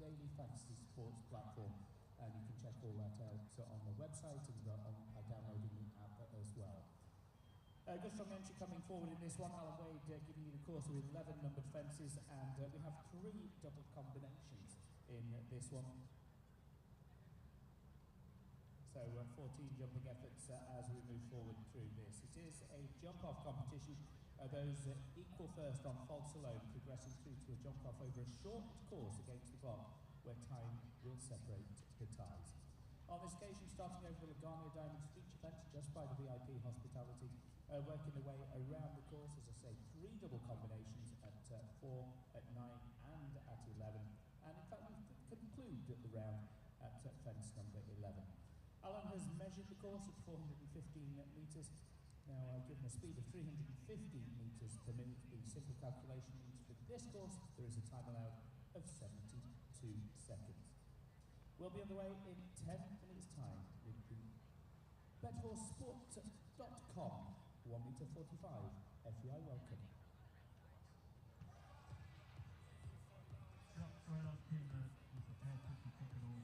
daily fantasy sports platform, and you can check all that out on the website and by downloading the app as well. Good strong entry coming forward in this one. Alan Wade giving you the course with 11 numbered fences, and we have 3 double combinations in this one. So 14 jumping efforts as we move forward through this. It is a jump-off competition. Those equal first on faults alone, progressing through to a jump-off over a short course against the clock, where time will separate the ties. On this occasion, starting over the Lagania Diamonds feature fence just by the VIP hospitality, working their way around the course, as I say, 3 double combinations at 4, at 9 and at 11. And in fact, we conclude the round at fence number 11. Alan has measured the course at 415 metres. Now, given a speed of 350 metres per minute, the simple calculation means for this course there is a time allowed of 72 seconds. We'll be on the way in 10 minutes' time with the betforsport.com 1 metre 45 FEI Welcome. Right on pin, with the pass 50 ticket on.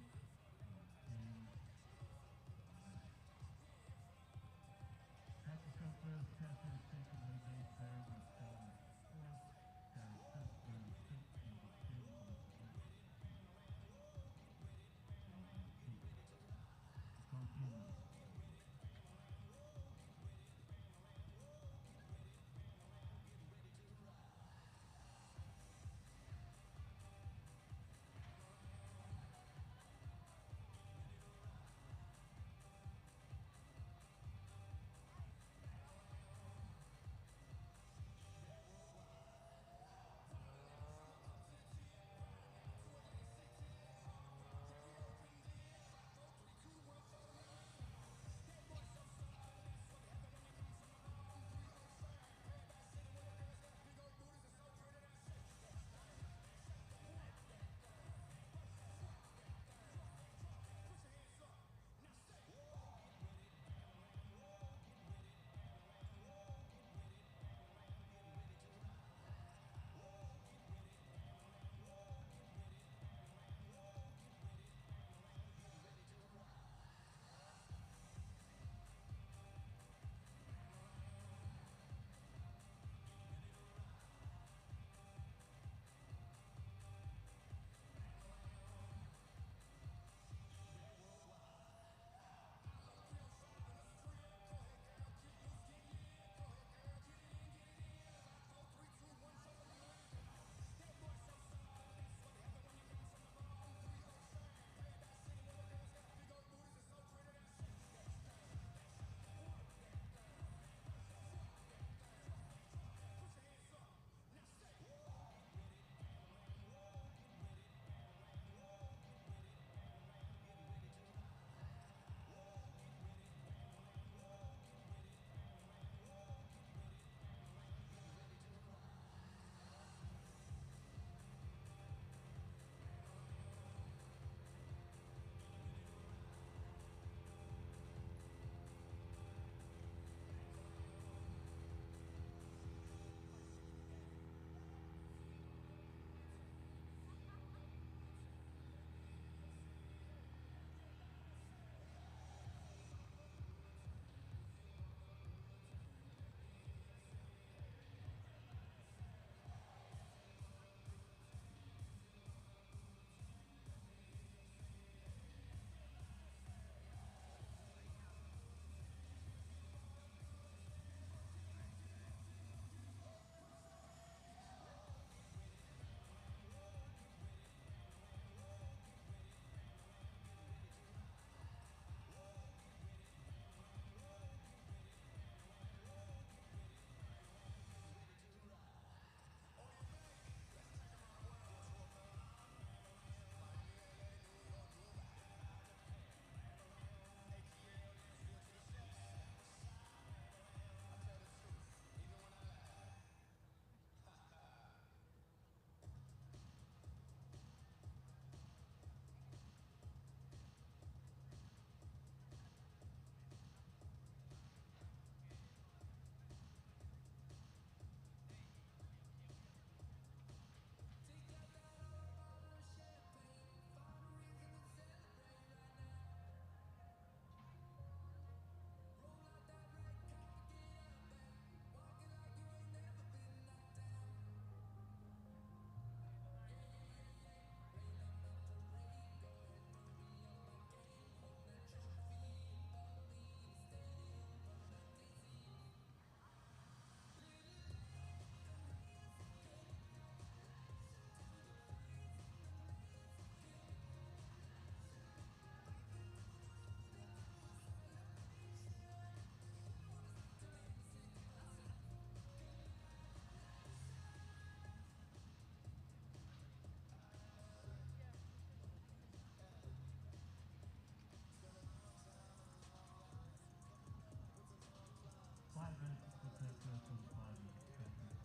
and prepare first on timing expected.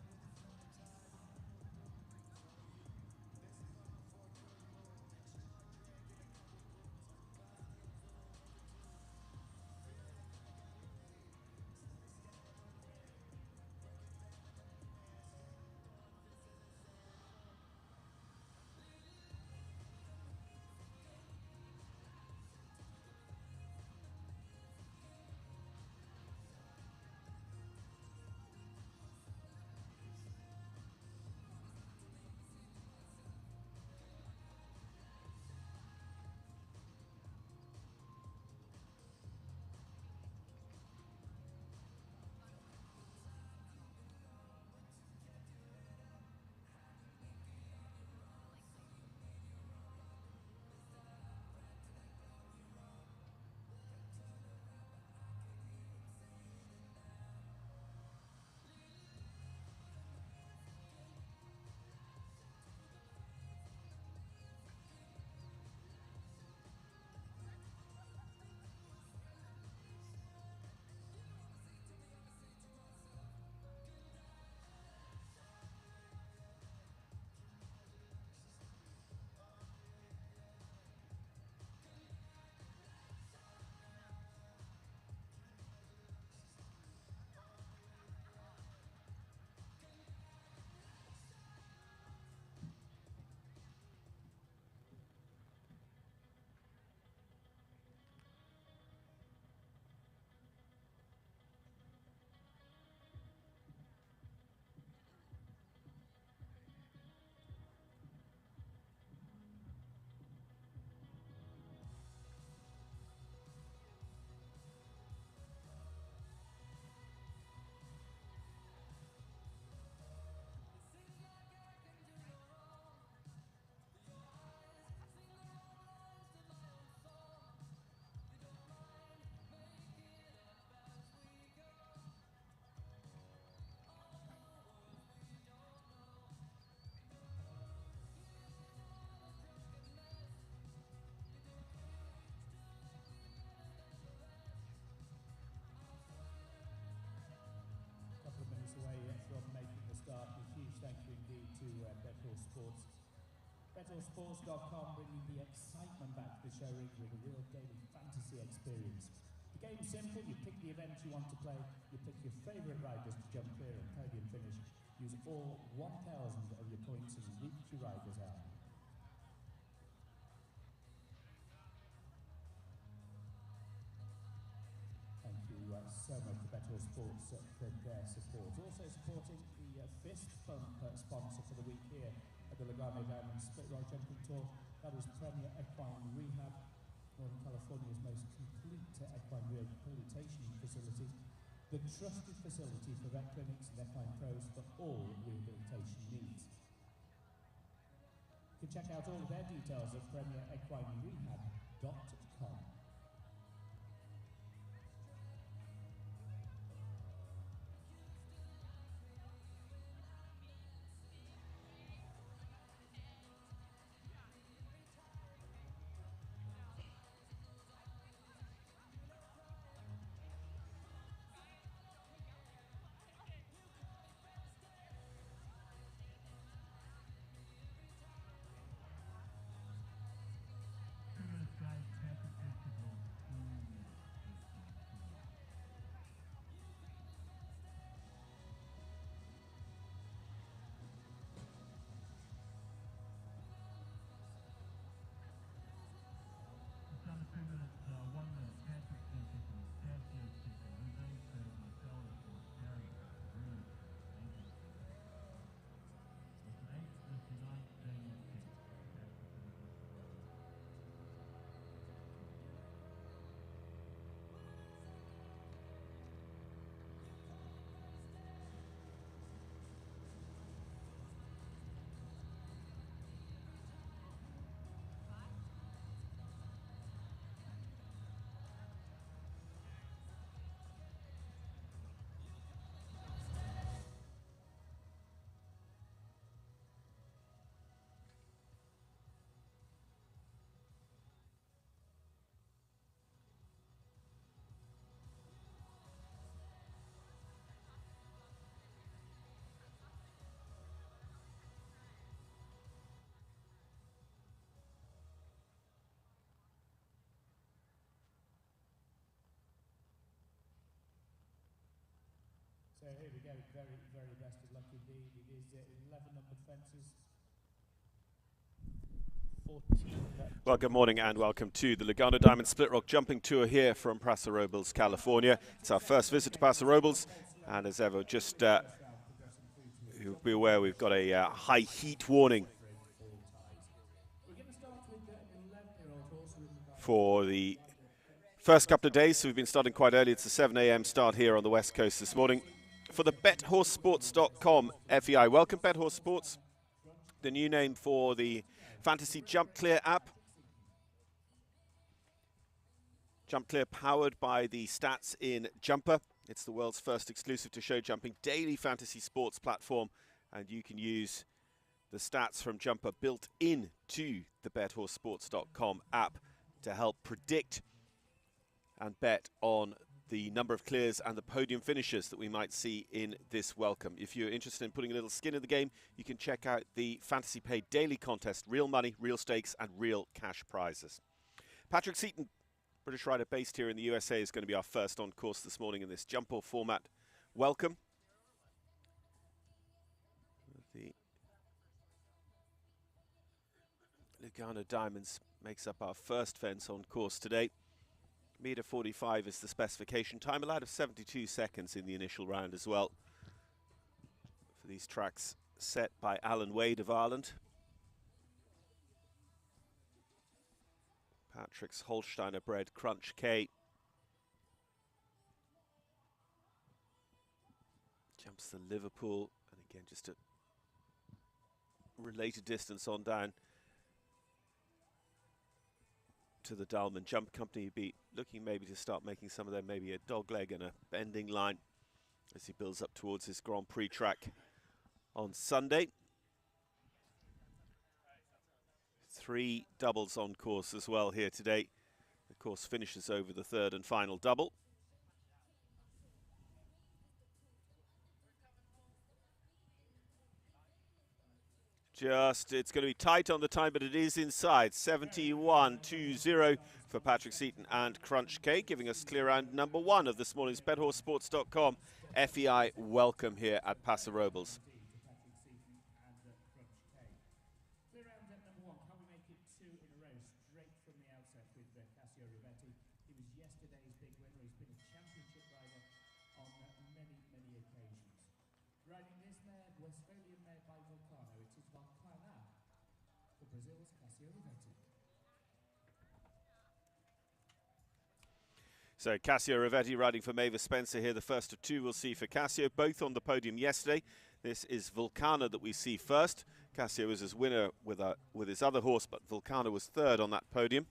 start. A huge thank you indeed to Betall Sports. BetallSports.com bringing the excitement back to the show ring with a real daily fantasy experience. The game's simple. You pick the event you want to play, you pick your favourite riders to jump clear and podium finish, use all 1,000 of your points and root your riders out. Thank you so much to Betall Sports for their support. Also supporting the fifth bump sponsor for the week here at the Lugano Diamond Split Ride Jumping Tour. That is Premier Equine Rehab, Northern California's most complete equine rehabilitation facility. The trusted facility for vet clinics and equine pros for all rehabilitation needs. You can check out all of their details at premierequinerehab.com. So here we go, very, very best of luck indeed. It is 11 numbered fences. 14. Well, good morning and welcome to the Lugano Diamond Split Rock Jumping Tour here from Paso Robles, California. It's our first visit to Paso Robles, and as ever, just you'll be aware we've got a high heat warning for the first couple of days, so we've been starting quite early. It's a 7 a.m. start here on the West Coast this morning. For the BetHorseSports.com FEI Welcome, BetHorse Sports, the new name for the Fantasy Jump Clear app. Jump Clear powered by the Stats in Jumper. It's the world's first exclusive to show jumping daily fantasy sports platform, and you can use the stats from Jumper built into the BetHorseSports.com app to help predict and bet on the number of clears and the podium finishes that we might see in this Welcome. If you're interested in putting a little skin in the game, you can check out the Fantasy Pay Daily Contest. Real money, real stakes, and real cash prizes. Patrick Seaton, British rider based here in the USA, is going to be our first on course this morning in this jump off format. Welcome. The Lugano Diamonds makes up our first fence on course today. Meter 45 is the specification. Time allowed of 72 seconds in the initial round as well. For these tracks set by Alan Wade of Ireland. Patrick's Holsteiner bred Crunch K. Jumps the Liverpool, and again just a related distance on down to the Dalman Jump Company. Be looking maybe to start making some of them maybe a dog leg and a bending line as he builds up towards his Grand Prix track on Sunday. 3 doubles on course as well here today. The course finishes over the third and final double. It's going to be tight on the time, but it is inside. 71.20 for Patrick Seaton and Crunch K, giving us clear round number 1 of this morning's BetHorseSports.com FEI Welcome here at Paso Robles. Riding this mare, Westphalian mare by Volcano, it is Volcana for Brazil's Casio Rivetti. So Casio Rivetti riding for Mavis Spencer here, the first of 2 we'll see for Casio, both on the podium yesterday. This is Volcana that we see first. Casio is his winner with his other horse, but Volcana was third on that podium.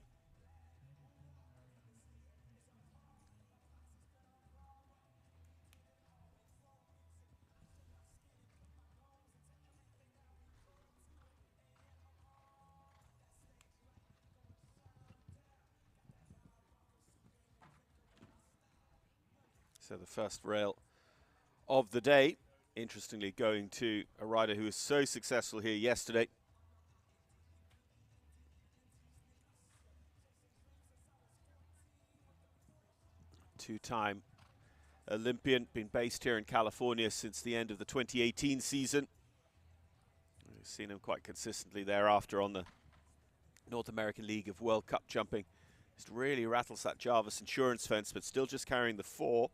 So the first rail of the day, interestingly going to a rider who was so successful here yesterday. Two-time Olympian, been based here in California since the end of the 2018 season. We've seen him quite consistently thereafter on the North American League of World Cup jumping. Just really rattles that Jarvis Insurance fence, but still just carrying the 4.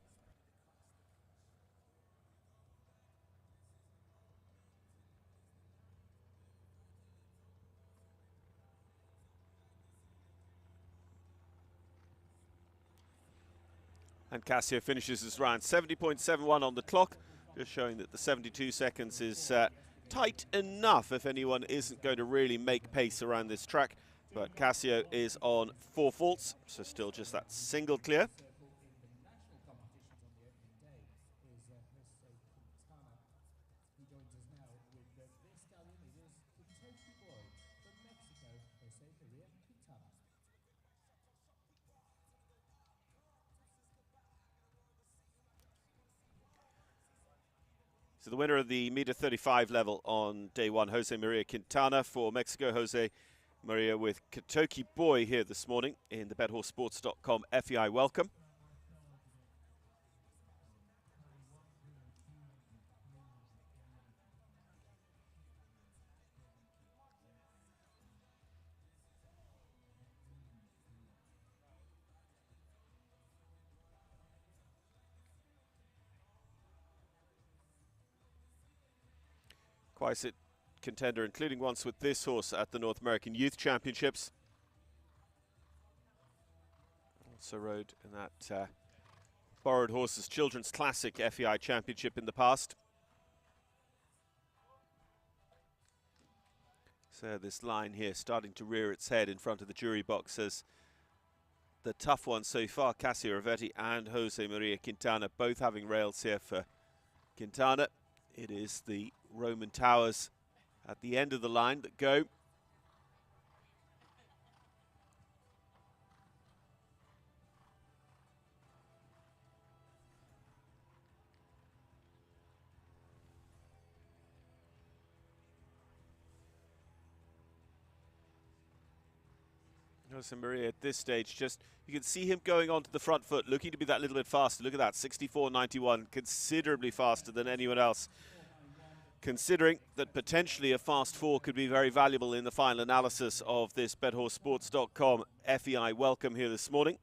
And Casio finishes his round 70.71 on the clock, just showing that the 72 seconds is tight enough if anyone isn't going to really make pace around this track. But Casio is on 4 faults, so still just that single clear. So the winner of the meter 35 level on day 1, Jose Maria Quintana for Mexico. Jose Maria with Kentucky Boy here this morning in the BetHorseSports.com FEI Welcome. Twice it contender, including once with this horse at the North American Youth Championships. Also rode in that Borrowed Horses Children's Classic FEI Championship in the past. So this line here starting to rear its head in front of the jury box as the tough ones so far, Casio Ravetti and Jose Maria Quintana, both having rails here for Quintana. It is the Roman Towers at the end of the line that go. Jose Maria at this stage, just you can see him going onto the front foot, looking to be that little bit faster. Look at that, 64.91, considerably faster than anyone else. Considering that potentially a fast four could be very valuable in the final analysis of this BetHorseSports.com FEI Welcome here this morning.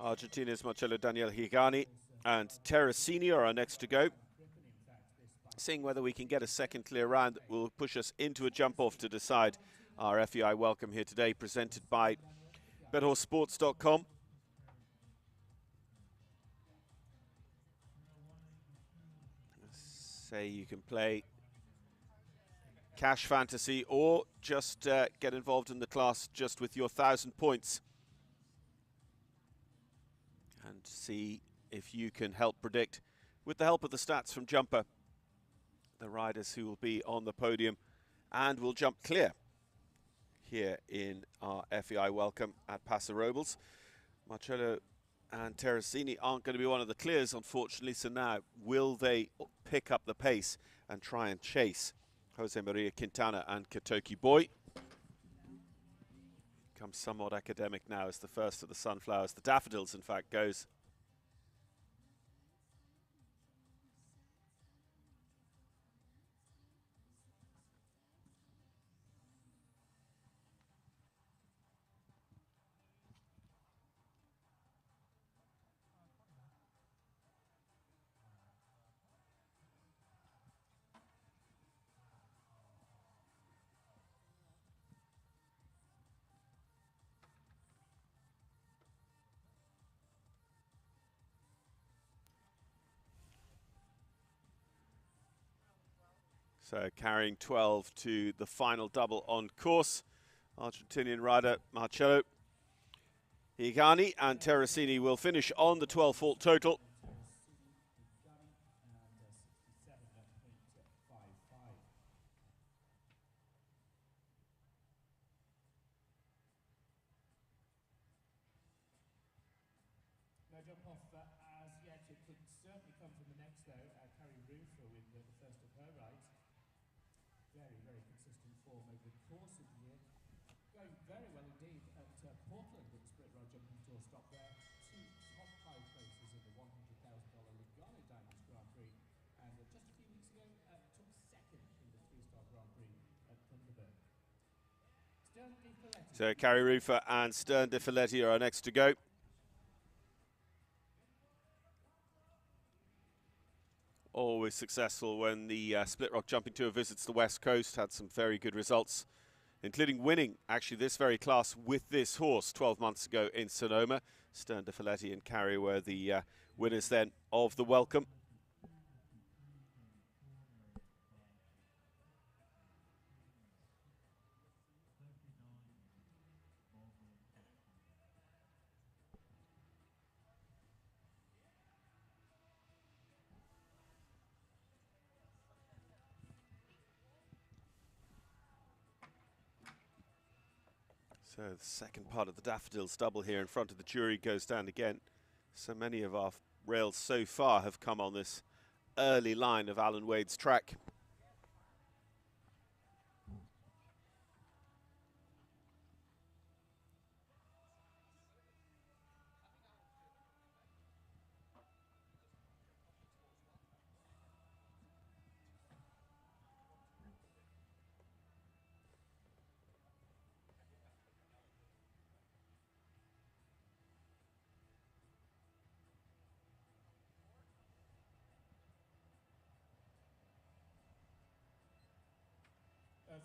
Argentina's Marcelo Daniel Higani and Terracini are our next to go. Seeing whether we can get a second clear round that will push us into a jump-off to decide our FEI Welcome here today, presented by BetHorseSports.com. Say you can play cash fantasy or just get involved in the class just with your 1,000 points and see if you can help predict, with the help of the stats from Jumper, the riders who will be on the podium and will jump clear here in our FEI Welcome at Paso Robles. Marcello and Terracini aren't going to be one of the clears, unfortunately, so now will they pick up the pace and try and chase Jose Maria Quintana and Katoki Boy? Becomes somewhat academic now as the first of the sunflowers, the daffodils in fact, goes. So carrying 12 to the final double on course. Argentinian rider Marcelo Higani and Terracini will finish on the 12 fault total. No jump off as yet. It could certainly come from the next, though. Carrie Roofer with the first of her rides. Very, very consistent form over the course of the year. Going very well indeed at Portland at the Split Rod Jumping Tour stop there. Two top five places in the $100,000 Lugano Diamonds Grand Prix. And just a few weeks ago, took second in the three-star Grand Prix at Thunderbird. Stern de Filetti. So Carrie Roofer and Stern de Filetti are next to go. Always successful when the Split Rock Jumping Tour visits the West Coast. Had some very good results, including winning actually this very class with this horse 12 months ago in Sonoma. Stern de Filetti and Carrie were the winners then of the Welcome. So the second part of the Daffodils double here in front of the jury goes down again. So many of our rails so far have come on this early line of Alan Wade's track.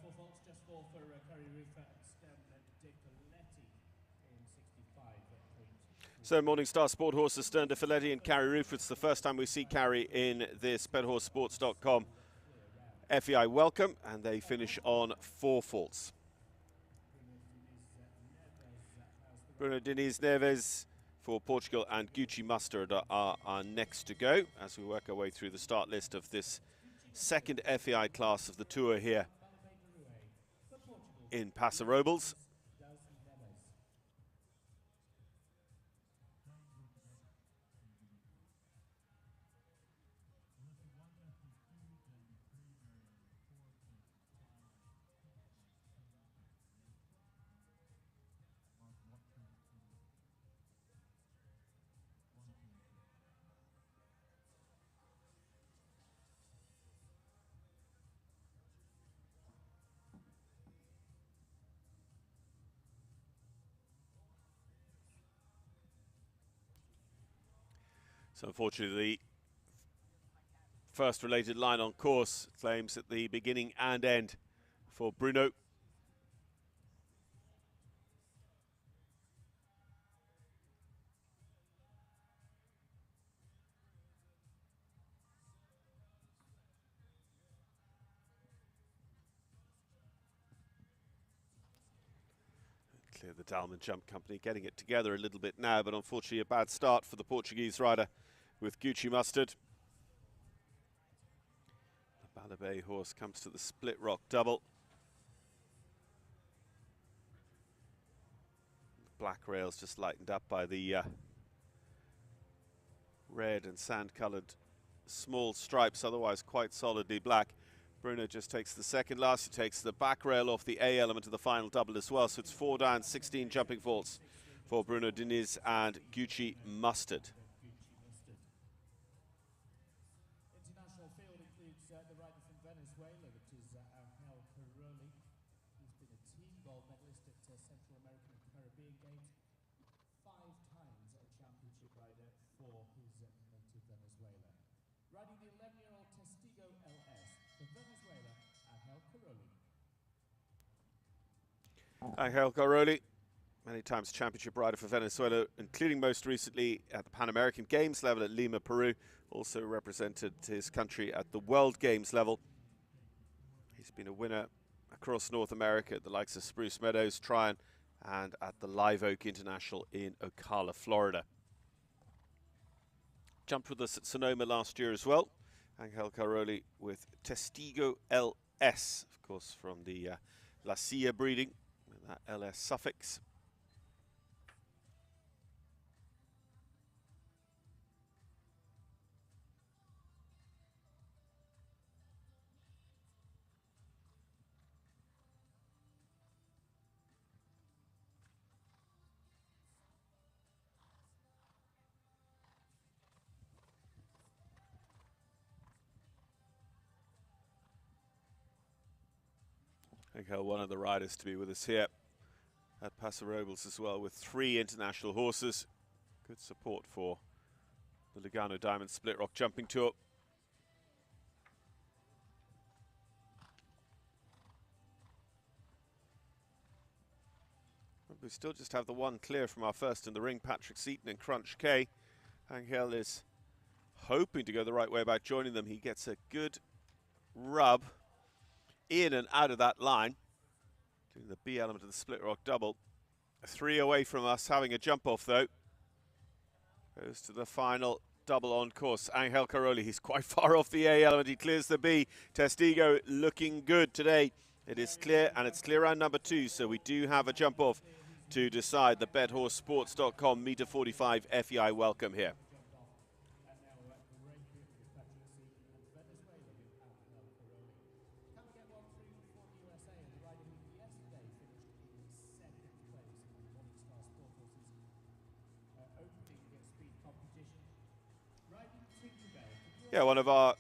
4 faults, just 4 for Curry Roof Dicoletti in 65.3. So Morningstar Sport Horses, Stern de Filetti and Carry Roof. It's the first time we see Carry in this BetHorseSports.com FEI Welcome, and they finish on 4 faults. Bruno Diniz Neves for Portugal and Gucci Mustard are next to go as we work our way through the start list of this second FEI class of the tour here in Paso Robles. So unfortunately, the first related line on course claims at the beginning and end for Bruno. Clear the Dalman Jump Company getting it together a little bit now, but unfortunately a bad start for the Portuguese rider with Gucci Mustard. The Balabay horse comes to the Split Rock double. The black rails just lightened up by the red and sand-coloured small stripes, otherwise quite solidly black. Bruno just takes the second last. He takes the back rail off the A element of the final double as well. So it's 4 down, 16 jumping faults for Bruno Diniz and Gucci Mustard. International field includes the rider from Venezuela, which is Angel Caroli. He's been a team gold medalist at Central American and Caribbean Games. 5 times a championship rider for his native Venezuela. Riding the 11-year-old Testigo LS for Venezuela, Angel Caroli. Angel Caroli, many times championship rider for Venezuela, including most recently at the Pan American Games level at Lima, Peru. Also represented his country at the World Games level. He's been a winner across North America at the likes of Spruce Meadows, Tryon, and at the Live Oak International in Ocala, Florida. Jumped with us at Sonoma last year as well. Angel Caroli with Testigo LS, of course, from the La Silla breeding, with that LS suffix. Angel, one of the riders to be with us here at Paso Robles as well, with 3 international horses. Good support for the Lugano Diamond Split Rock Jumping Tour. We still just have the one clear from our first in the ring, Patrick Seaton and Crunch K. Angel is hoping to go the right way about joining them. He gets a good rub in and out of that line, doing the B element of the Split Rock double. 3 away from us, having a jump off though. Goes to the final double on course. Angel Caroli, he's quite far off the A element. He clears the B. Testigo looking good today. It is clear, and it's clear round number 2, so we do have a jump off to decide the BetHorseSports.com meter 45 FEI Welcome here. Yeah, one of our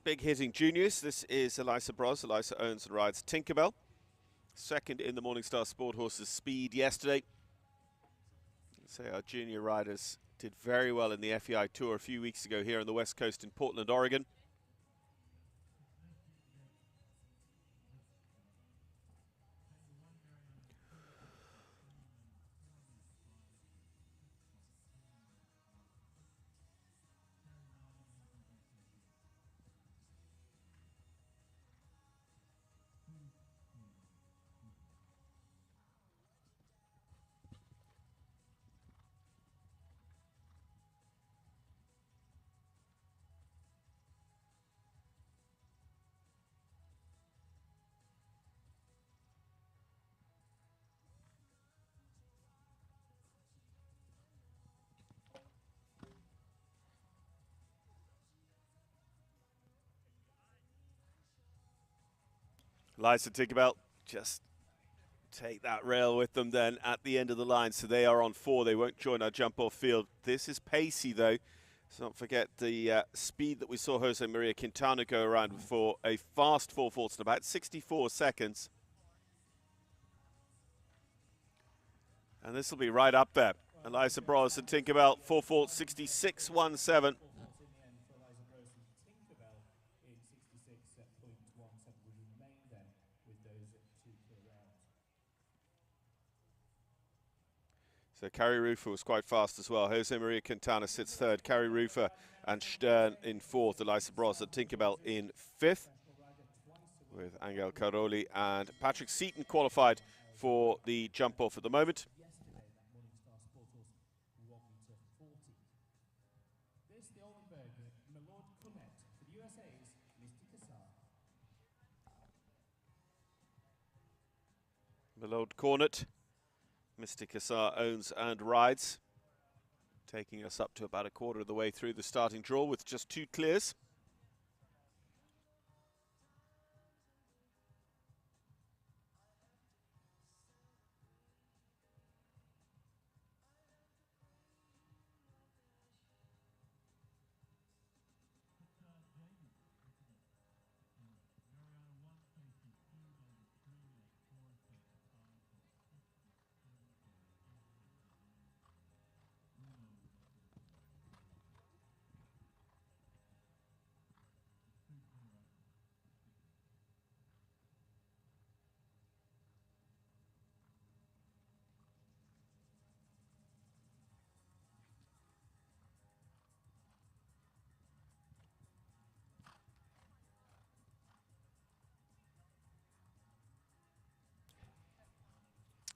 big hitting juniors. This is Elisa Bros. Elisa owns and rides Tinkerbell. Second in the Morningstar Sport Horses Speed yesterday. I'd say our junior riders did very well in the FEI Tour a few weeks ago here on the West Coast in Portland, Oregon. Liza Tinkerbell just take that rail with them then at the end of the line. So they are on 4. They won't join our jump-off field. This is pacey, though. So don't forget the speed that we saw Jose Maria Quintana go around for a fast 4/4 in about 64 seconds. And this will be right up there. Eliza Bros and Tinkerbell, 4/4, 66.17. So Carrie Rufer was quite fast as well. Jose Maria Quintana sits 3rd. Carrie Rufer and Stern in 4th. Eliza Bros and Tinkerbell in 5th. With Angel Caroli and Patrick Seaton qualified for the jump off at the moment. Milord Cornet. Mr. Kassar owns and rides, taking us up to about a quarter of the way through the starting draw with just 2 clears.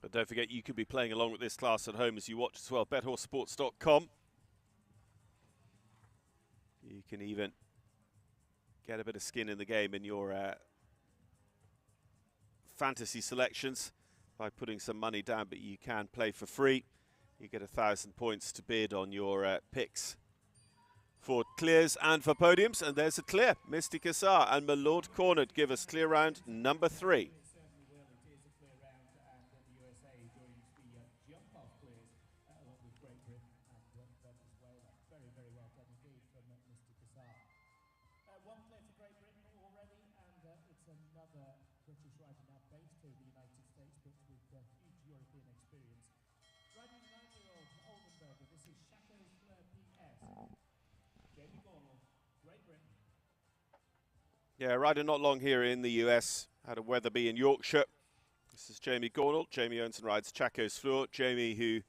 But don't forget, you could be playing along with this class at home as you watch as well. BetHorseSports.com. You can even get a bit of skin in the game in your fantasy selections by putting some money down, but you can play for free. You get 1,000 points to bid on your picks for clears and for podiums. And there's a clear. Misty Kassar and Milord Cornet give us clear round number 3. Yeah, rider not long here in the US, out of Wetherby in Yorkshire. This is Jamie Gornall. Jamie owns and rides Chaco's Floor. Jamie, who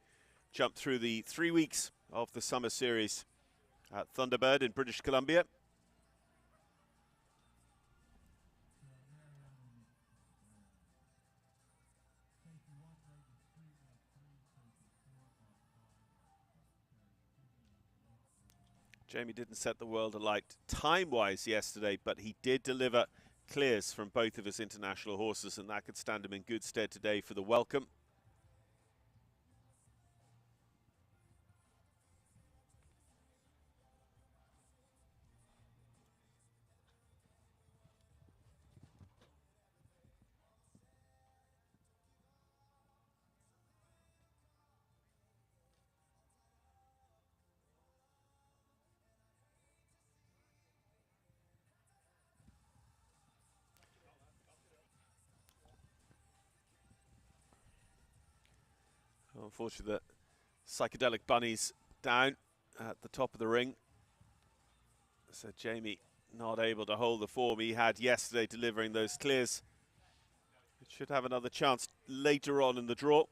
jumped through the 3 weeks of the summer series at Thunderbird in British Columbia. Jamie didn't set the world alight time-wise yesterday, but he did deliver clears from both of his international horses, and that could stand him in good stead today for the Welcome. Unfortunately, the Psychedelic Bunny's down at the top of the ring. So Jamie not able to hold the form he had yesterday, delivering those clears. It should have another chance later on in the draw.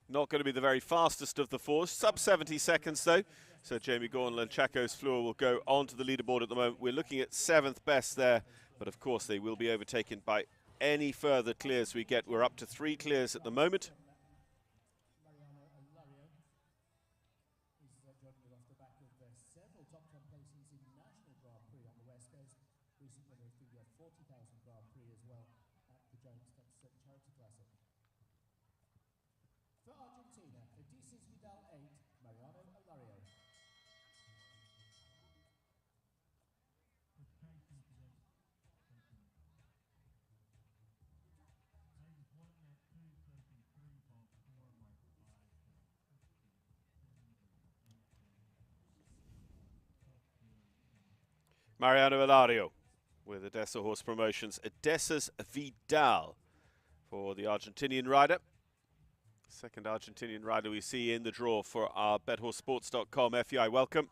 Not going to be the very fastest of the 4, sub 70 seconds though. So Jamie Gornall and Chaco's Floor will go onto the leaderboard at the moment. We're looking at 7th best there, but of course they will be overtaken by any further clears we get. We're up to 3 clears at the moment. For Argentina, Mariano Elario with Odessa Horse Promotions. Odessa's Vidal for the Argentinian rider. Second Argentinian rider we see in the draw for our BetHorseSports.com FEI Welcome.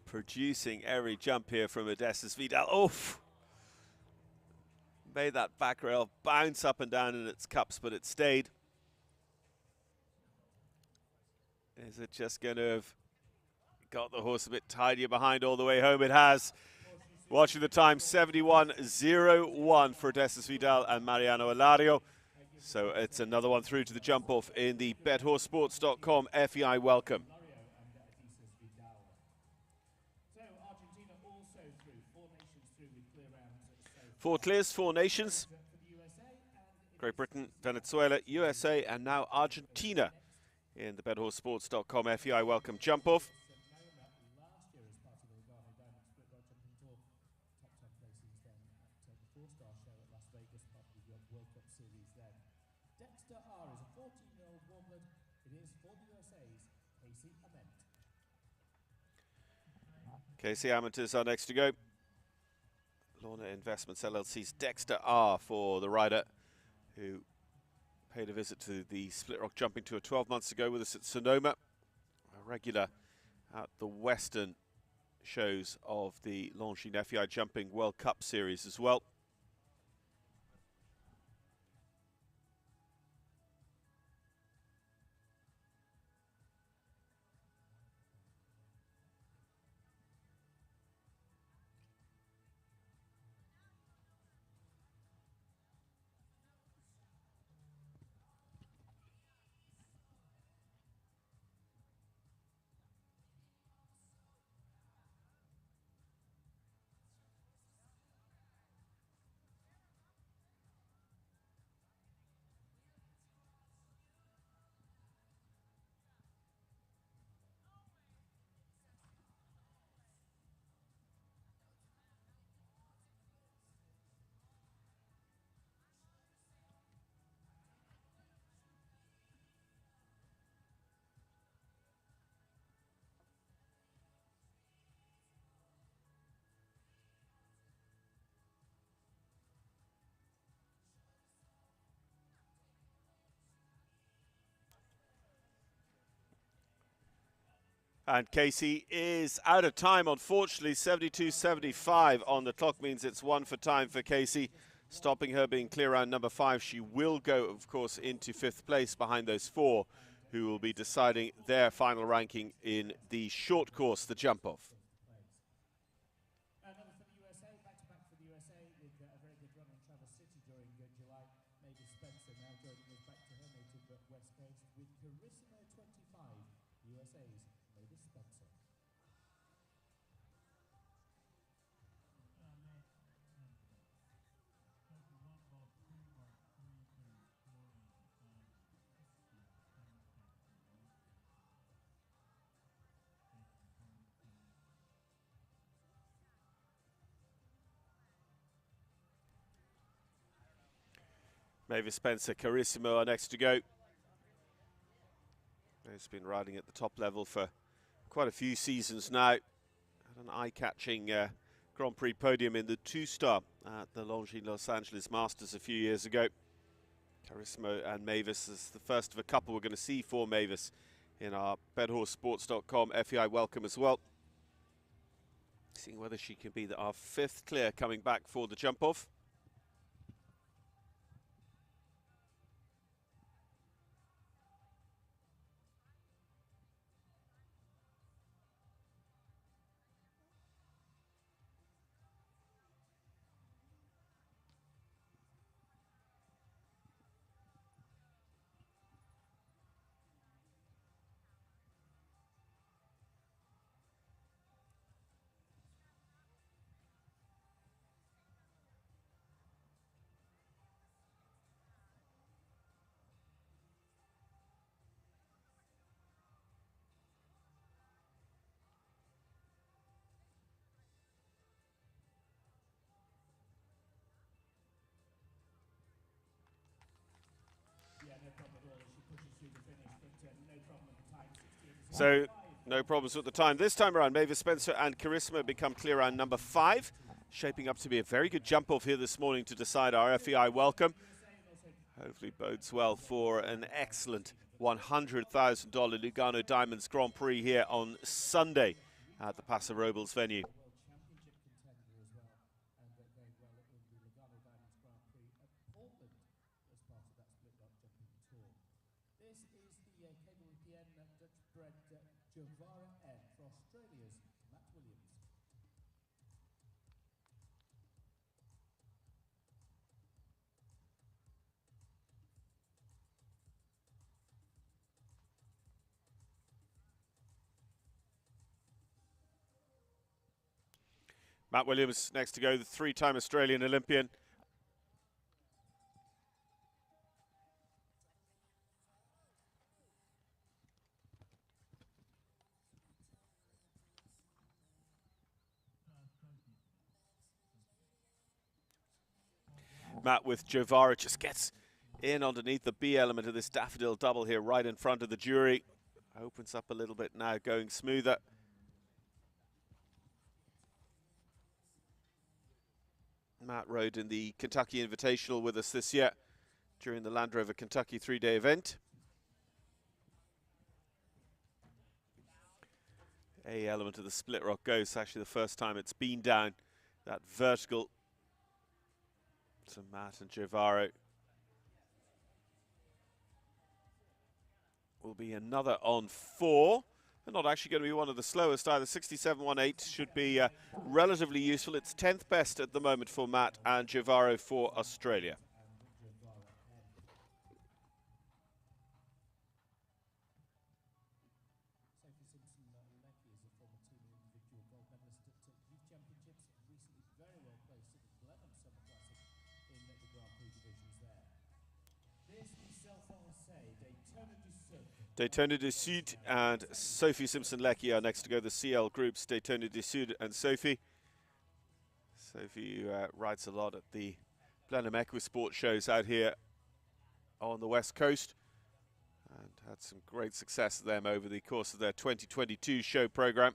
Producing every jump here from Odessa's Vidal. Oof! Made that back rail bounce up and down in its cups, but it stayed. Is it just going to have got the horse a bit tidier behind all the way home? It has. Watching the time, 71.01 for Odessa's Vidal and Mariano Elario. So it's another one through to the jump off in the BetHorseSports.com FEI Welcome. Four clears, 4 nations. Great Britain, Venezuela, USA, and now Argentina in the BetHorseSports.com FEI Welcome jump off. Casey Ament is our next to go. Lorna Investments LLC's Dexter R for the rider who paid a visit to the Split Rock Jumping Tour 12 months ago with us at Sonoma. A regular at the Western shows of the Longines FEI Jumping World Cup Series as well. And Casey is out of time, unfortunately. 72.75 on the clock means it's one for time for Casey. Stopping her being clear round number 5. She will go, of course, into 5th place behind those 4 who will be deciding their final ranking in the short course, the jump off. Another for the USA, back-to-back for the USA with a very good run on Traverse City during July. Mavis Spencer now joining us back to her native West Coast with Carissimo 25, USA's Mavis Spencer. Mavis Spencer, Carissimo are next to go. He's been riding at the top level for quite a few seasons now. Had an eye-catching Grand Prix podium in the 2-star at the Longines Los Angeles Masters a few years ago. Carissimo and Mavis is the first of a couple we're going to see for Mavis in our BetHorseSports.com FEI Welcome as well. Seeing whether she can be our 5th clear coming back for the jump-off. So no problems with the time. This time around, Mavis Spencer and Charisma become clear round number 5. Shaping up to be a very good jump off here this morning to decide our FEI Welcome. Hopefully bodes well for an excellent $100,000 Lugano Diamonds Grand Prix here on Sunday at the Paso Robles venue. For Australia's Matt Williams. Matt Williams next to go, the 3-time Australian Olympian. Matt with Jovara just gets in underneath the B element of this daffodil double here right in front of the jury. Opens up a little bit now, going smoother. Matt rode in the Kentucky Invitational with us this year during the Land Rover Kentucky 3-day event. A element of the split rock ghost, actually the first time it's been down that vertical. So Matt and Jovaro will be another on 4. And not actually going to be one of the slowest either. 67.18 should be relatively useful. It's 10th best at the moment for Matt and Jovaro for Australia. Daytona du Sud and Sophie Simpson-Leckie are next to go. The CL groups, Daytona du Sud and Sophie. Sophie rides a lot at the Blenheim Equisport shows out here on the West Coast and had some great success with them over the course of their 2022 show program.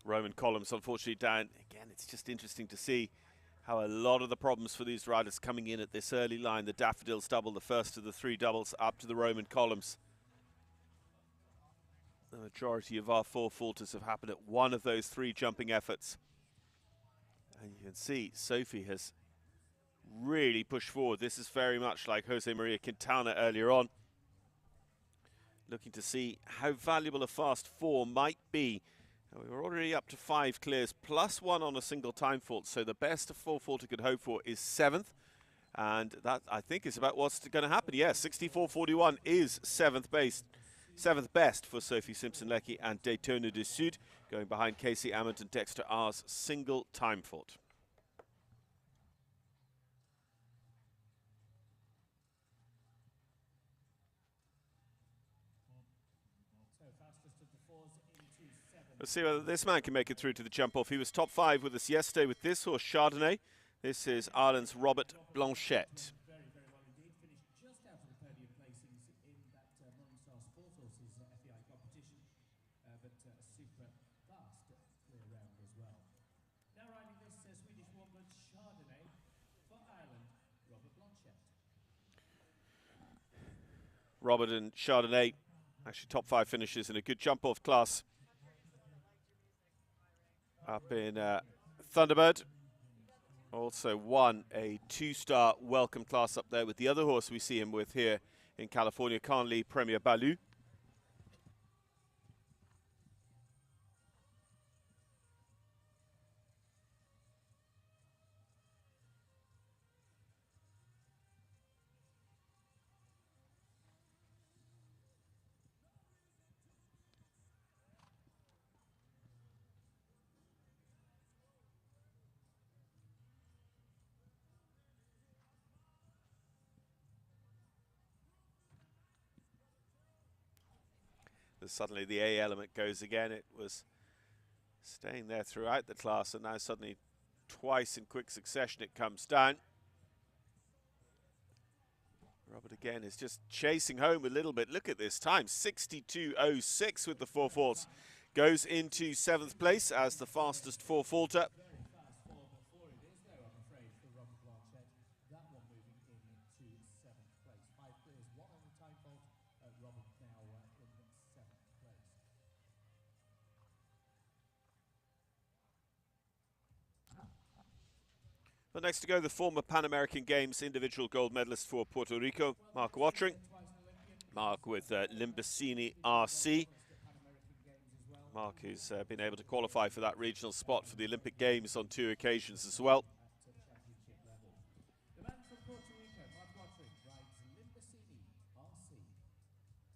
Roman columns unfortunately down. Again, it's just interesting to see how a lot of the problems for these riders coming in at this early line. The Daffodils double, the first of the 3 doubles up to the Roman columns. The majority of our 4 faulters have happened at one of those 3 jumping efforts. And you can see Sophie has really pushed forward. This is very much like Jose Maria Quintana earlier on. Looking to see how valuable a fast 4 might be. We're already up to 5 clears, plus 1 on a single time fault, so the best a 4-faulter could hope for is 7th, and that, I think, is about what's going to happen. Yes, 64.41 is 7th best for Sophie Simpson-Leckie and Daytona du Sud, going behind Casey Ammont and Dexter R's single time fault. Let's see whether this man can make it through to the jump-off. He was top 5 with us yesterday with this horse, Chardonnay. This is Ireland's Robert Blanchette. Very, very well indeed. Finished just out of the podium placings in that Morningstar Sport Horses FEI competition, but a super fast clear round as well. Now riding this Swedish Warbird Chardonnay for Ireland, Robert Blanchette. Robert and Chardonnay, actually top 5 finishes in a good jump-off class up in Thunderbird. Also won a 2-star welcome class up there with the other horse we see him with here in California, Canley Premier Baloo. Suddenly the A element goes again. It was staying there throughout the class, and now suddenly twice in quick succession it comes down. Robert again is just chasing home a little bit. Look at this time, 62.06 with the 4-faults. Goes into 7th place as the fastest 4-faulter. But next to go, the former Pan American Games individual gold medalist for Puerto Rico, Mark Watering. Mark with Limbicini RC. Mark who's been able to qualify for that regional spot for the Olympic Games on 2 occasions as well. The man from Puerto Rico, Mark Watering, rides Limbicini RC.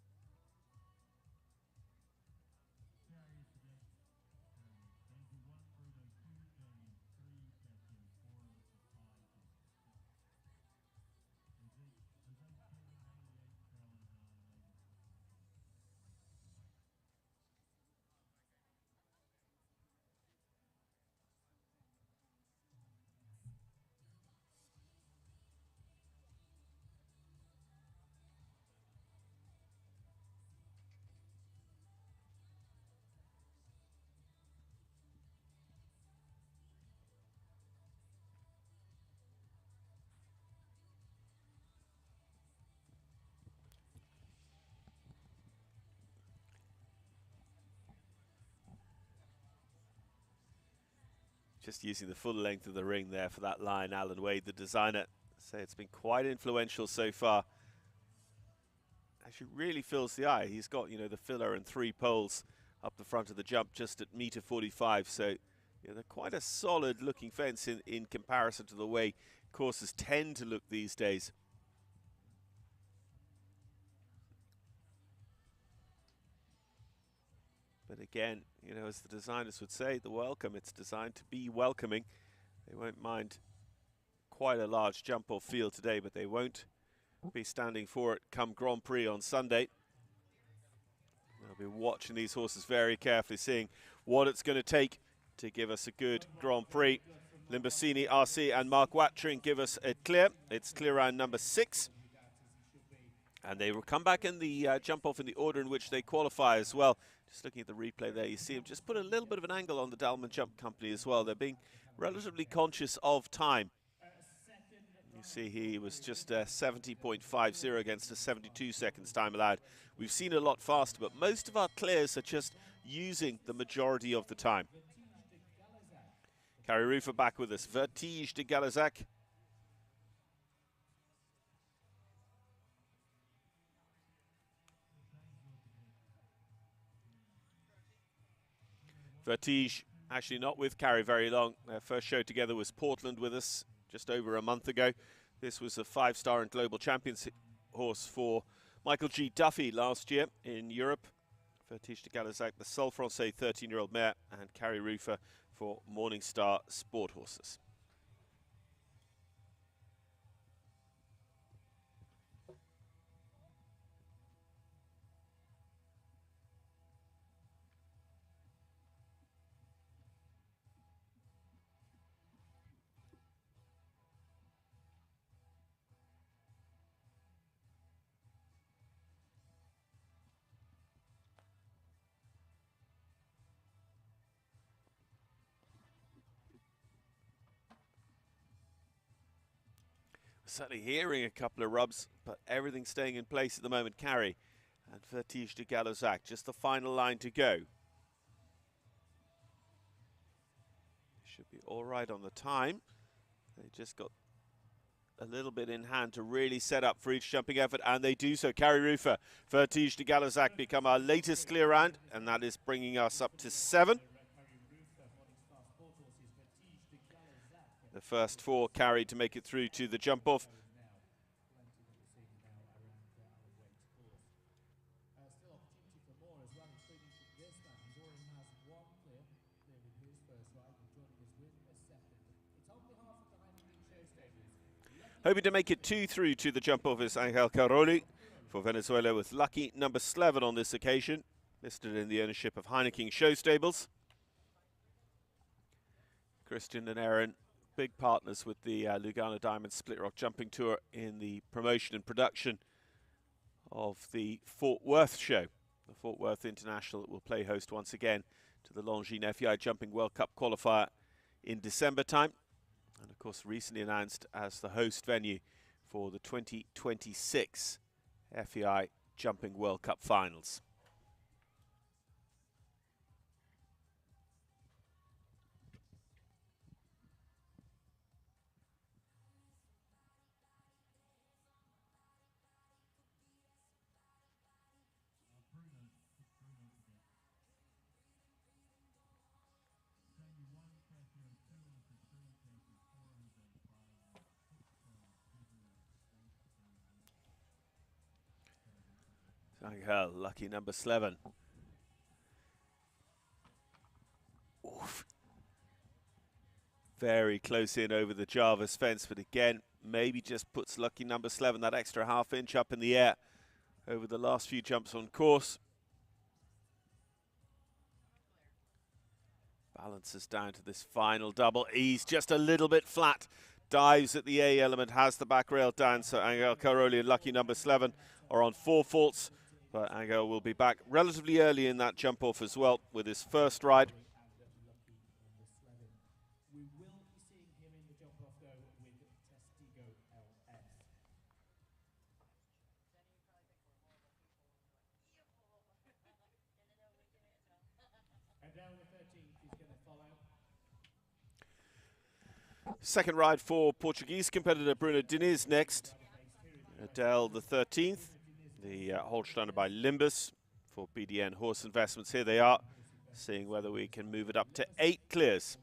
Just using the full length of the ring there for that line, Alan Wade, the designer, say it's been quite influential so far. Actually really fills the eye. He's got, you know, the filler and 3 poles up the front of the jump just at meter 45. So, you know, they're quite a solid looking fence in comparison to the way courses tend to look these days. But again, you know, as the designers would say, the Welcome, it's designed to be welcoming. They won't mind quite a large jump-off field today, but they won't be standing for it come Grand Prix on Sunday. They'll be watching these horses very carefully, seeing what it's going to take to give us a good Grand Prix. Limbicini RC and Mark Watering give us a clear. It's clear round number 6. And they will come back in the jump-off in the order in which they qualify as well. Just looking at the replay there, you see him just put a little bit of an angle on the Dalman Jump Company as well. They're being relatively conscious of time. You see he was just 70.50 against a 72 seconds time allowed. We've seen a lot faster, but most of our clears are just using the majority of the time. Carrie Rufer back with us. Vertige de Galazac. Vertige actually not with Carrie very long. Their first show together was Portland with us just over a month ago. This was a 5-star and global champions horse for Michael G. Duffy last year in Europe. Vertige de Galazac, the Sol Francais 13-year-old mare, and Carrie Rufer for Morningstar Sport Horses. Certainly hearing a couple of rubs, but everything staying in place at the moment. Carrie and Vertige de Galazac, just the final line to go. Should be all right on the time. They just got a little bit in hand to really set up for each jumping effort, and they do so. Carrie Rufer, Vertige de Galazac become our latest clear round, and that is bringing us up to 7. The first 4 carried to make it through to the jump-off. Hoping to make it 2 through to the jump-off is Angel Caroli for Venezuela with lucky number 11 on this occasion. listed in the ownership of Heineken Show Stables. Christian and Aaron, big partners with the Lugano Diamond Split Rock Jumping Tour in the promotion and production of the Fort Worth show. The Fort Worth International that will play host once again to the Longines FEI Jumping World Cup qualifier in December time. And of course recently announced as the host venue for the 2026 FEI Jumping World Cup finals. Lucky number 11. Oof. Very close in over the Jarvis fence, but again, maybe just puts lucky number 11 that extra half inch up in the air over the last few jumps on course. Balances down to this final double. He's just a little bit flat. Dives at the A element, has the back rail down, so Angel Caroli and lucky number 11 are on 4 faults. But Angel will be back relatively early in that jump off as well with his first ride. We will be seeing him in the jump off though with Testigo LS. And now the 13th is going to follow. Second ride for Portuguese competitor Bruno Diniz next. Adele the 13th. The Holsteiner by Limbus for BDN Horse Investments. Here they are, seeing whether we can move it up to 8 clears.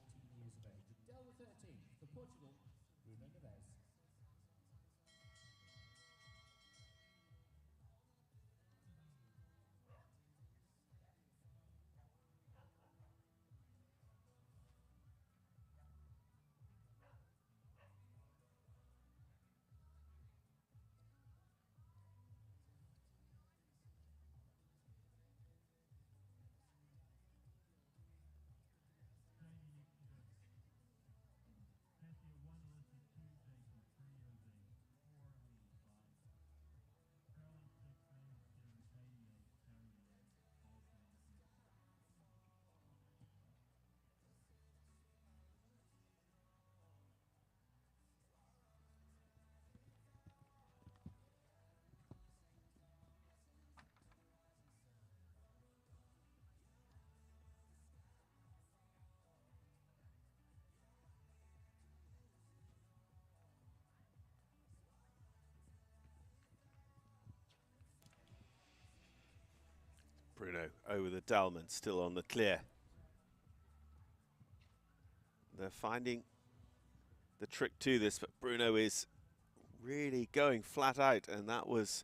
Bruno over the Dalman, still on the clear. They're finding the trick to this, but Bruno is really going flat out, and that was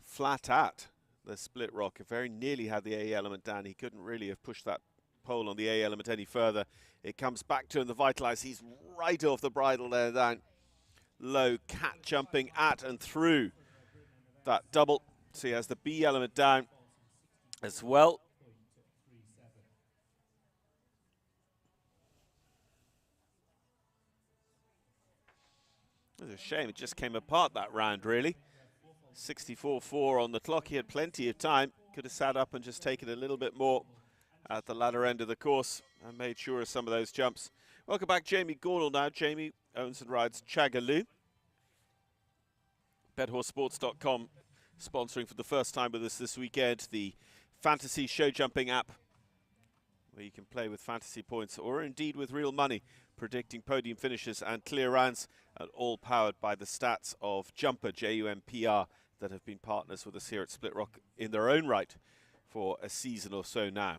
flat at the split rock. It very nearly had the A element down. He couldn't really have pushed that pole on the A element any further. It comes back to him, the Vitalize. He's right off the bridle there, down low, cat jumping at and through that double. So he has the B element down as well. It's a shame it just came apart that round, really. 64.4 on the clock. He had plenty of time. Could have sat up and just taken a little bit more at the latter end of the course and made sure of some of those jumps. Welcome back, Jamie Gornall now. Jamie owns and rides Chagaloo. BetHorseSports.com sponsoring for the first time with us this weekend the Fantasy Show Jumping app, where you can play with fantasy points or indeed with real money, predicting podium finishes and clear rounds, and all powered by the stats of Jumper, J-U-M-P-R, that have been partners with us here at Split Rock in their own right for a season or so now.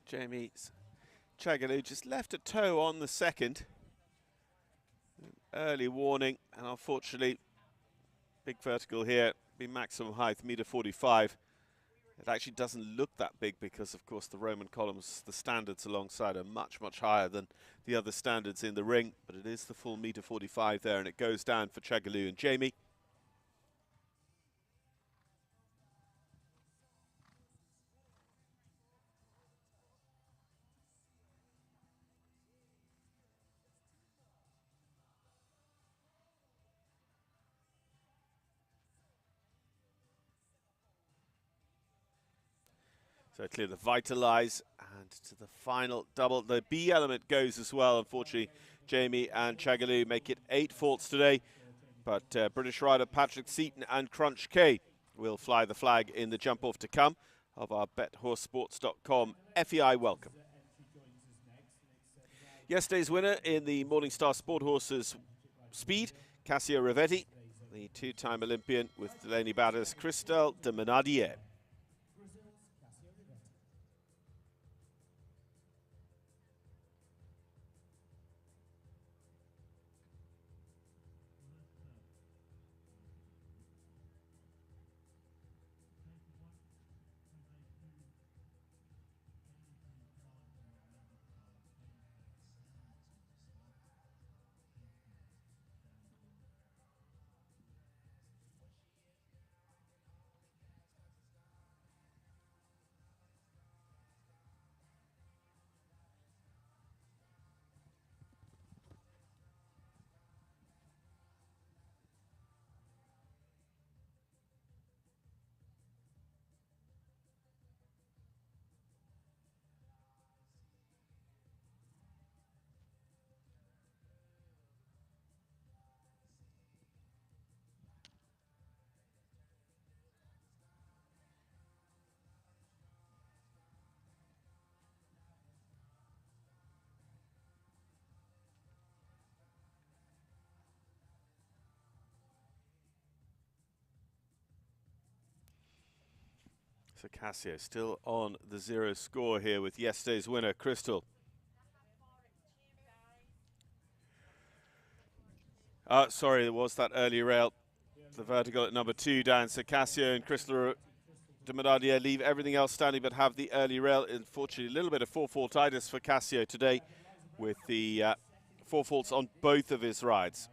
Jamie Chagaloo just left a toe on the second. Early warning, and unfortunately Big vertical here, be maximum height, meter 45. It actually doesn't look that big because, of course, the Roman columns, the standards alongside are much, much higher than the other standards in the ring. But it is the full meter 45 there, and it goes down for Chagalu and Jamie. So clear the Vitalize, and to the final double. The B element goes as well. Unfortunately, Jamie and Chagalu make it 8 faults today. But British rider Patrick Seaton and Crunch K will fly the flag in the jump off to come of our BetHorseSports.com FEI Welcome. Yesterday's winner in the Morningstar Sport Horses Speed, Cassio Rivetti, the two-time Olympian with Delaney Batters, Christelle de Menardier. So Cassio still on the 0 score here with yesterday's winner, Crystal. Sorry, there was that early rail. The vertical at number 2 down. So Cassio and Crystal de Menardier leave everything else standing but have the early rail. Unfortunately, a little bit of 4-faultitis for Cassio today with the 4 faults on both of his rides.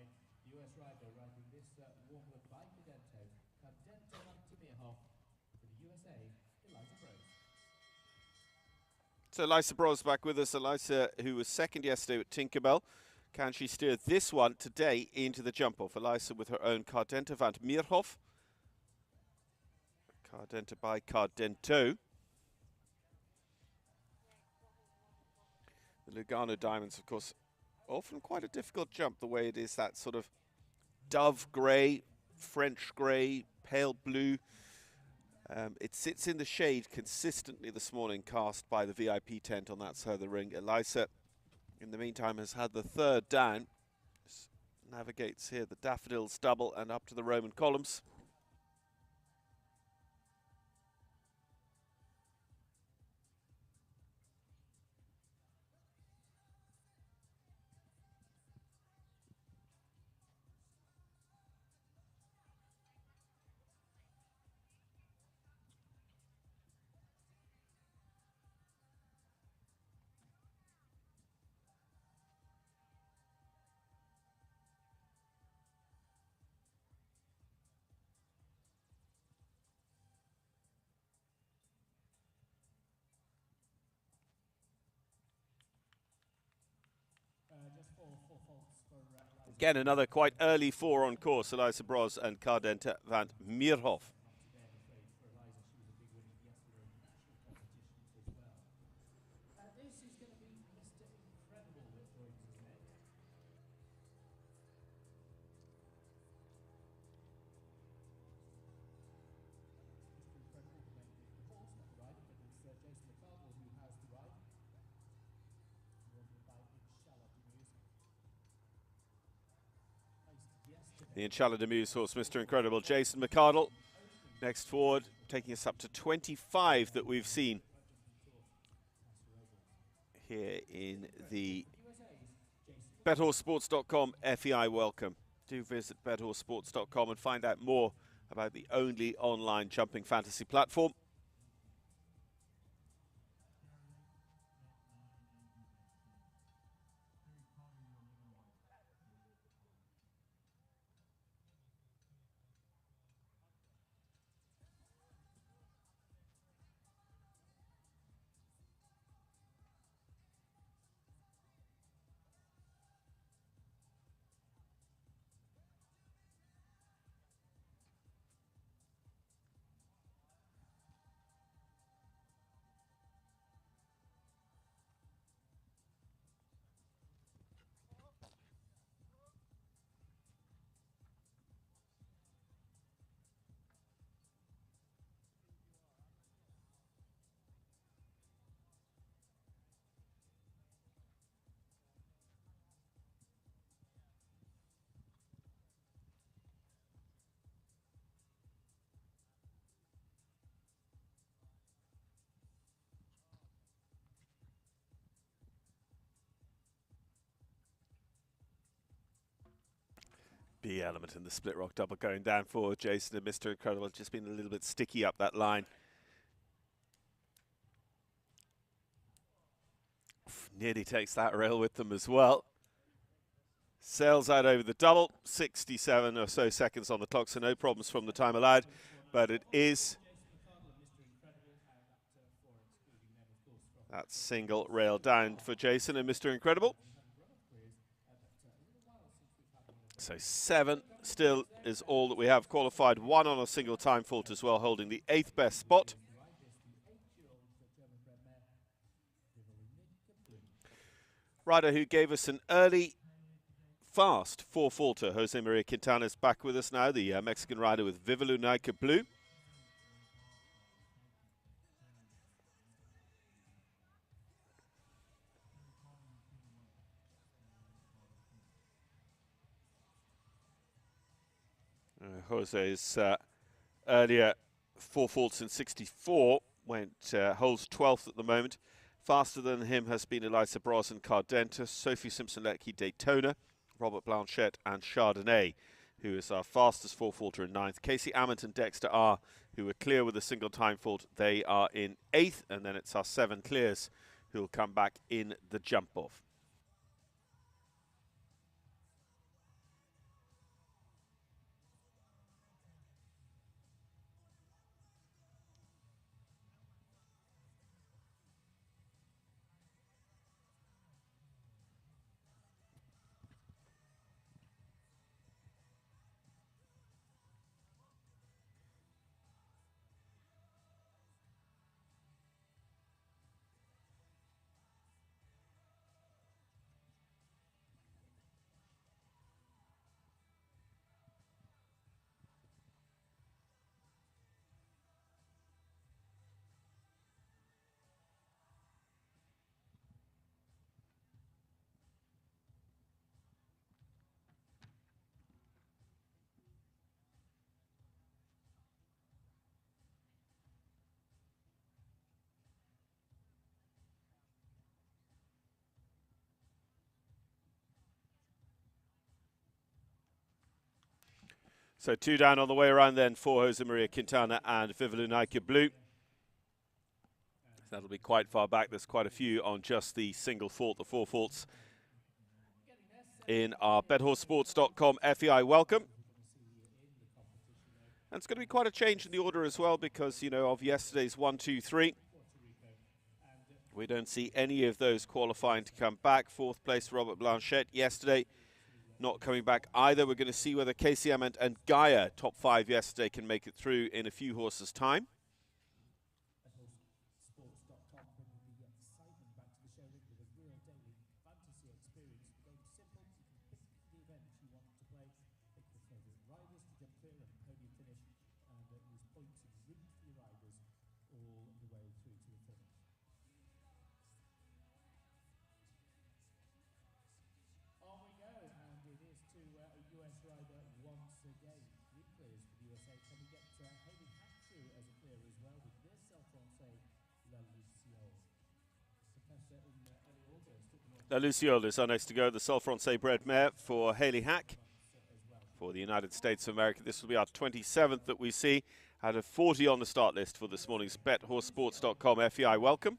So Elisa Bros back with us. Elisa, who was second yesterday at Tinkerbell. Can she steer this one today into the jump-off? Elisa with her own Cardenta van Meerhof. Cardenta by Cardento. The Lugano Diamonds, of course, often quite a difficult jump, the way it is that sort of dove grey, French grey, pale blue. It sits in the shade consistently this morning, cast by the VIP tent on that side of the ring. Elisa, in the meantime, has had the third down. Navigates here the Daffodils double and up to the Roman columns. Again, another quite early 4 on course, Elisa Bros and Cardenta van Meerhof. The Inshallah de Muse horse, Mr. Incredible, Jason McArdle, next forward, taking us up to 25 that we've seen here in the BetHorseSports.com FEI Welcome do visit bedhorsesports.com and find out more about the only online jumping fantasy platform. B element in the split rock double going down for Jason and Mr. Incredible. Just been a little bit sticky up that line. Nearly takes that rail with them as well. Sails out over the double. 67 or so seconds on the clock, so no problems from the time allowed. But it is that single rail down for Jason and Mr. Incredible. So 7 still is all that we have qualified. 1 on a single time fault as well, holding the 8th best spot. Rider who gave us an early, fast 4-faulter. Jose Maria Quintana is back with us now, the Mexican rider with Viva Lunaica Blue. Jose's earlier 4 faults in 64 holds 12th at the moment. Faster than him has been Elisa Bros and Cardentus, Sophie Simpson-Leckie Daytona, Robert Blanchette and Chardonnay, who is our fastest 4-faulter in 9th. Casey Amont and Dexter R, who are clear with a single time fault, they are in 8th, and then it's our 7 clears who will come back in the jump-off. So 2 down on the way around then for Jose Maria Quintana and Viva Lunaica Blue. That'll be quite far back. There's quite a few on just the single fault, the 4 faults in our bedhorsesports.com FEI Welcome. And it's going to be quite a change in the order as well because, you know, of yesterday's 1, 2, 3. We don't see any of those qualifying to come back. 4th place, Robert Blanchette yesterday. Not coming back either. We're going to see whether Casey Amont and Gaia, top 5 yesterday, can make it through in a few horses' time. La Luciole is our next to go, the Sol Francais bred mare for Hayley Hack. for the United States of America. This will be our 27th that we see out of 40 on the start list for this morning's BetHorseSports.com FEI Welcome.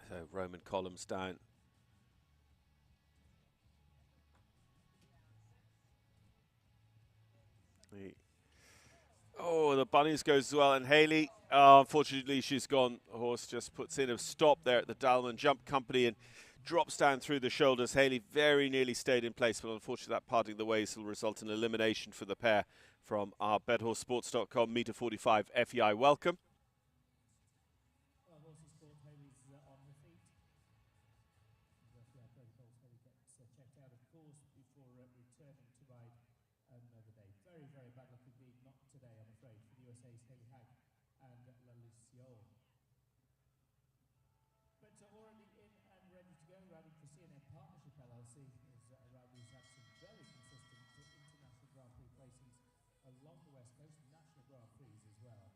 So Roman columns down. Oh, the bunnies goes as well, and Haley, unfortunately she's gone. The horse just puts in a stop there at the Dalman Jump Company and drops down through the shoulders. Haley very nearly stayed in place, but unfortunately that parting the ways will result in elimination for the pair from our BetHorseSports.com meter 45 FEI Welcome. Horses called Haley's on the feet. The protocols Haley gets checked out, of course, before returning to ride another day. Very, very bad luck indeed. Not today, I'm afraid, for the USA's Haley Hag and Lalicio. But already in and ready to go, riding for CNN Partnership LLC is a rider who's had some very consistent international Grand Prix placings along the West Coast, national Grand Prix as well.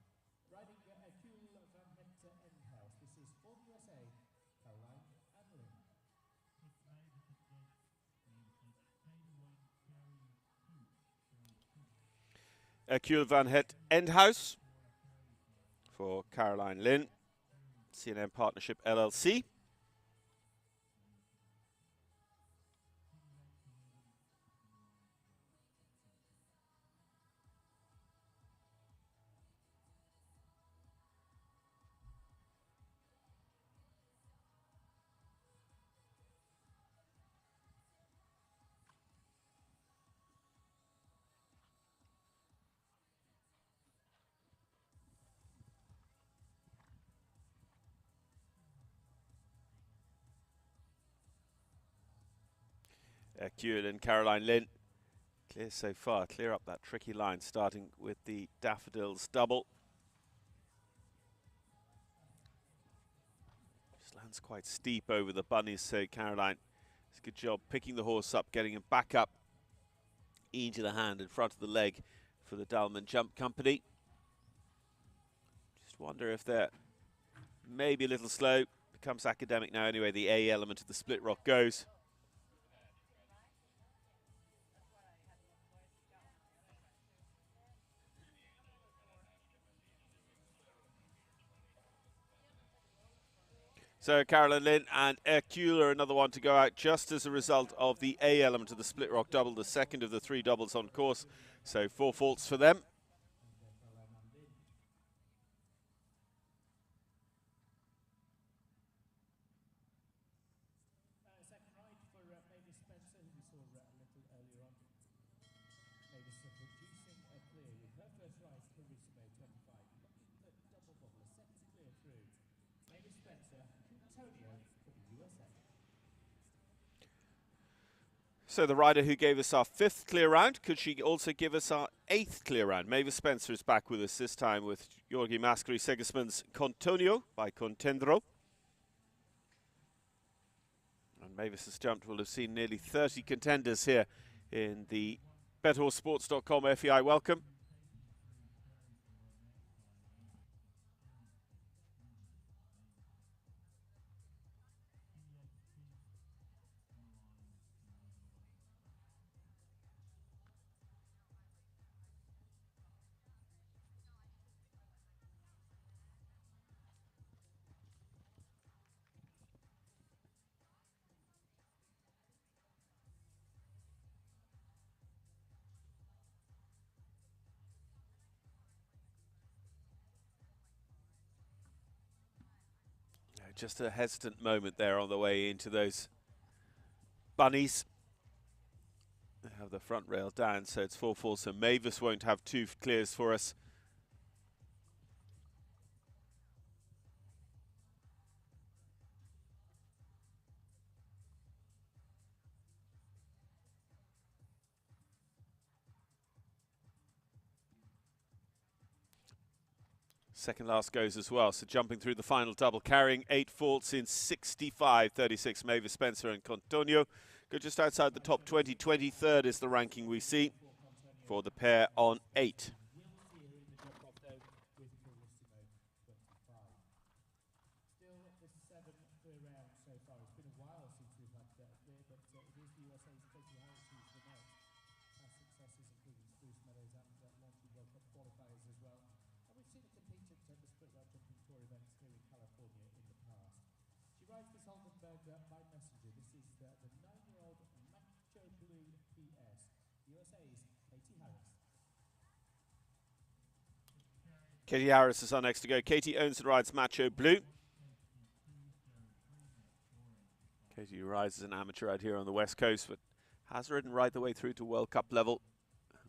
Riding Kuhl van Het Endhouse. This is for the USA, Caroline and Lynn. Kuhl van Het Endhouse for Caroline Lynn, CNN Partnership LLC. Kuhl and Caroline Lynn clear so far, clear up that tricky line, starting with the Daffodils double. Just lands quite steep over the bunnies, so Caroline does a good job picking the horse up, getting him back up into the hand in front of the leg for the Dalman Jump Company. Just wonder if they're maybe a little slow. Becomes academic now anyway, the A element of the split rock goes. So Caroline Lynn and Kuhl are another one to go out just as a result of the A element of the split rock double, the second of the three doubles on course. So 4 faults for them. Second ride for Mavis Spencer, who we saw a little earlier on. Mavis producing a clear with her first ride, Carissimo 25. The double bubble, a second clear through. Mavis Spencer, Antonio for the USA. So the rider who gave us our 5th clear round, could she also give us our 8th clear round? Mavis Spencer is back with us this time with Jorgi Mascari Segismund's Contonio by Contendro. And Mavis has jumped, we'll have seen nearly 30 contenders here in the BetHorseSports.com FEI Welcome. just a hesitant moment there on the way into those bunnies. They have the front rail down, so it's 4-4, so Mavis won't have two clears for us. Second last goes as well, so jumping through the final double, carrying 8 faults in 65.36. Mavis, Spencer and Contonio go just outside the top 20. 23rd is the ranking we see for the pair on 8. By messenger. This is the 9-year-old Macho Blue PS. USA's Katie Harris. Katie Harris is our next to go. Katie owns and rides Macho Blue. Katie rides as an amateur out here on the West Coast, but has ridden right the way through to World Cup level.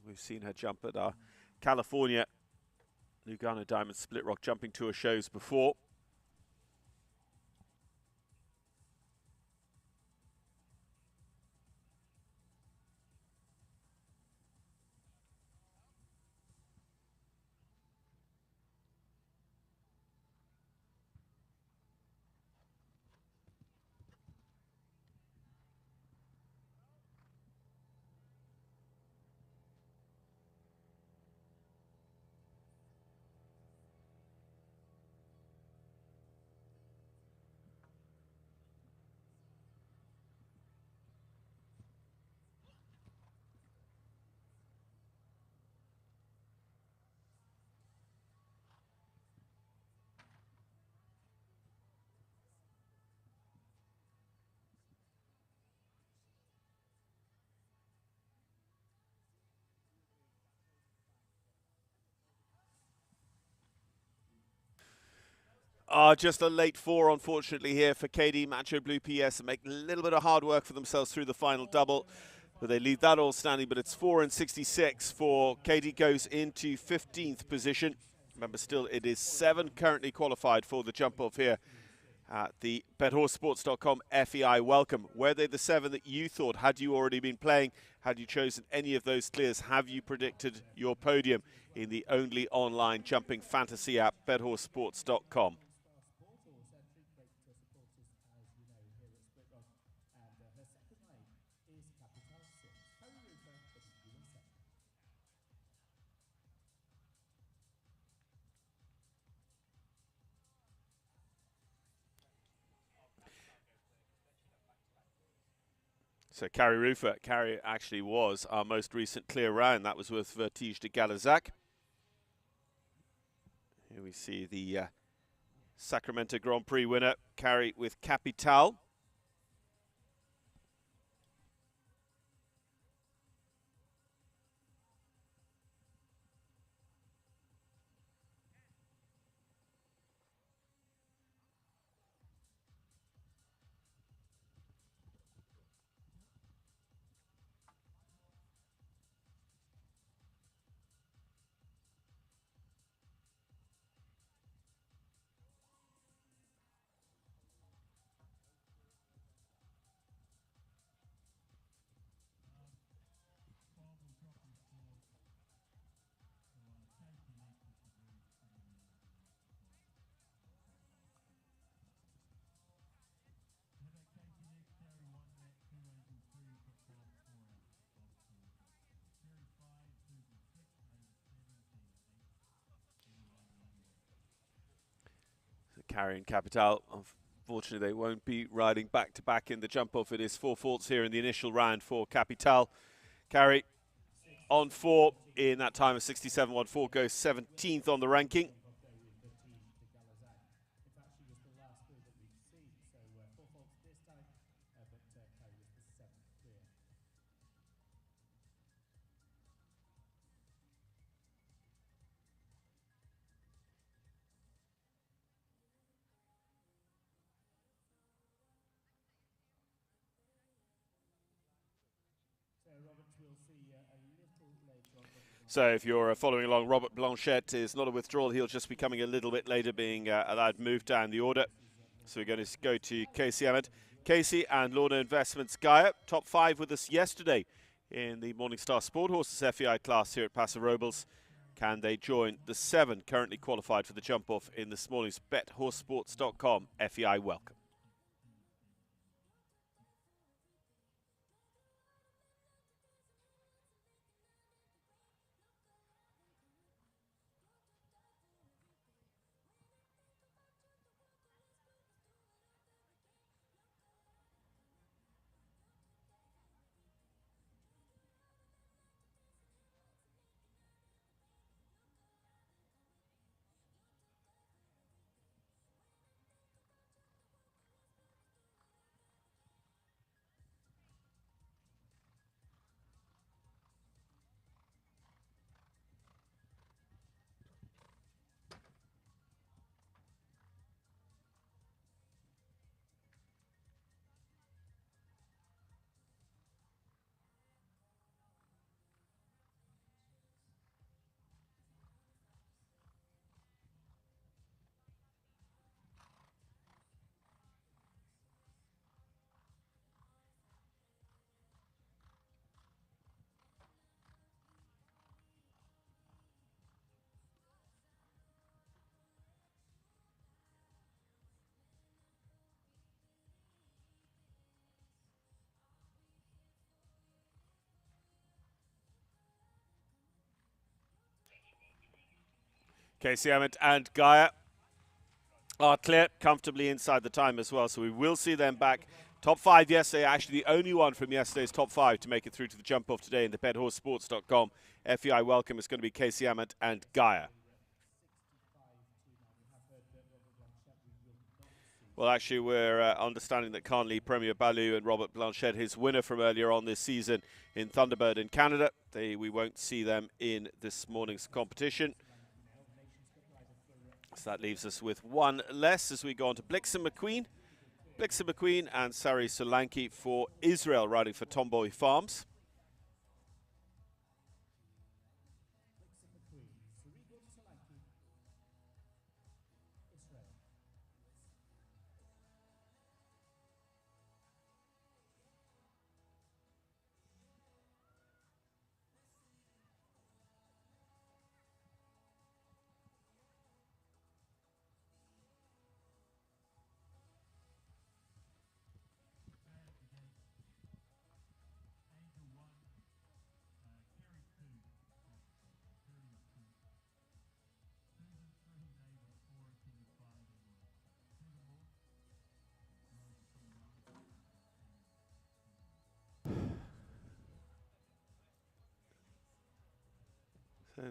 We've seen her jump at our California Lugano Diamond Split Rock Jumping Tour shows before. Just a late 4, unfortunately, here for Katie. Macho Blue PS make a little bit of hard work for themselves through the final double, but they leave that all standing. But it's 4 and 66 for Katie, goes into 15th position. Remember, still it is 7 currently qualified for the jump off here at the BetHorseSports.com FEI Welcome. Were they the 7 that you thought? Had you already been playing? Had you chosen any of those clears? Have you predicted your podium in the only online jumping fantasy app, BetHorseSports.com? So Carrie Rufer, Carrie actually was our most recent clear round. That was with Vertige de Galazac. Here we see the Sacramento Grand Prix winner, Carrie with Capital. Carrie and Capital, unfortunately, they won't be riding back-to-back in the jump-off. It is 4 faults here in the initial round for Capital. Carrie on 4 in that time of 67.14, goes 17th on the ranking. we'll see a little later on. So if you're following along, Robert Blanchette is not a withdrawal. He'll just be coming a little bit later, being allowed move down the order. So we're going to go to Casey Emmett. Casey and Lorna Investments Gaia, top 5 with us yesterday in the Morningstar Sport Horses FEI class here at Paso Robles. Can they join the 7 currently qualified for the jump-off in this morning's BetHorseSports.com FEI Welcome? Casey Emmett and Gaia are clear, comfortably inside the time as well, so we will see them back. Top 5 yesterday, actually the only one from yesterday's top 5 to make it through to the jump-off today in the BetHorseSports.com FEI Welcome is going to be Casey Emmett and Gaia. Well, actually, we're understanding that Carnley Premier Baloo and Robert Blanchette, his winner from earlier on this season in Thunderbird in Canada, we won't see them in this morning's competition. So that leaves us with one less as we go on to Blixen McQueen. Blixen McQueen and Sari Solanki for Israel, riding for Tomboy Farms.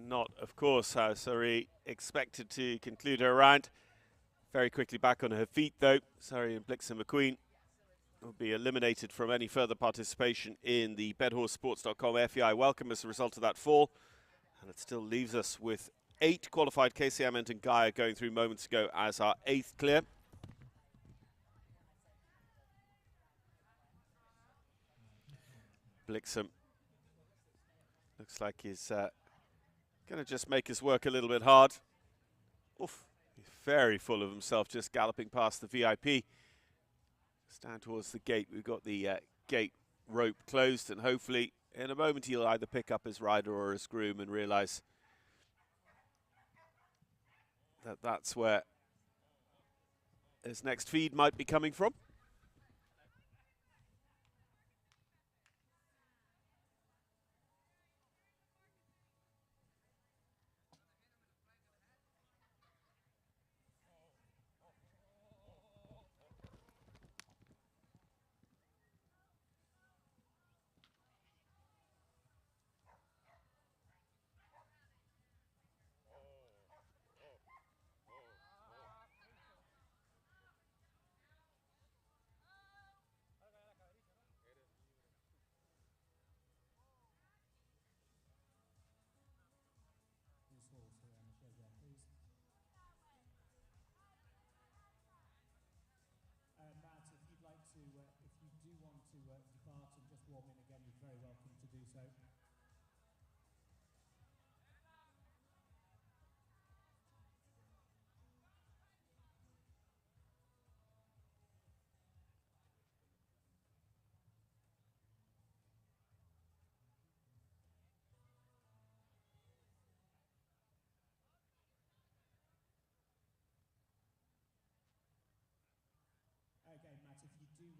Not, of course, how Sari expected to conclude her round. Very quickly back on her feet, though. Sari and Blixen McQueen will be eliminated from any further participation in the BetHorseSports.com FEI Welcome as a result of that fall. And it still leaves us with 8 qualified. Casey Emmett and Gaia going through moments ago as our 8th clear. Blixen looks like he's going to just make his work a little bit hard. Oof, he's very full of himself, just galloping past the VIP. Stand towards the gate. We've got the gate rope closed, and hopefully in a moment he'll either pick up his rider or his groom and realise that that's where his next feed might be coming from.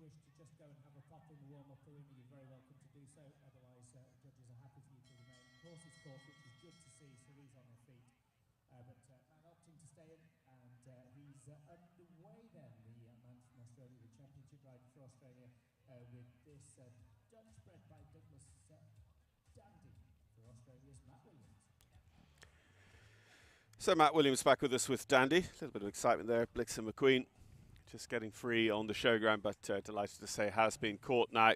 wish to just go and have a pop in the warm-up arena, you're very welcome to do so. Otherwise, judges are happy for you to remain. Horses course, which is good to see. Cerise on her feet. But man opting to stay in, and he's underway then, the man from Australia, the championship rider for Australia, with this Dutch bred by Douglas Dandy for Australia's Matt Williams. So Matt Williams back with us with Dandy. A little bit of excitement there. Blix and McQueen just getting free on the showground, but delighted to say has been caught now.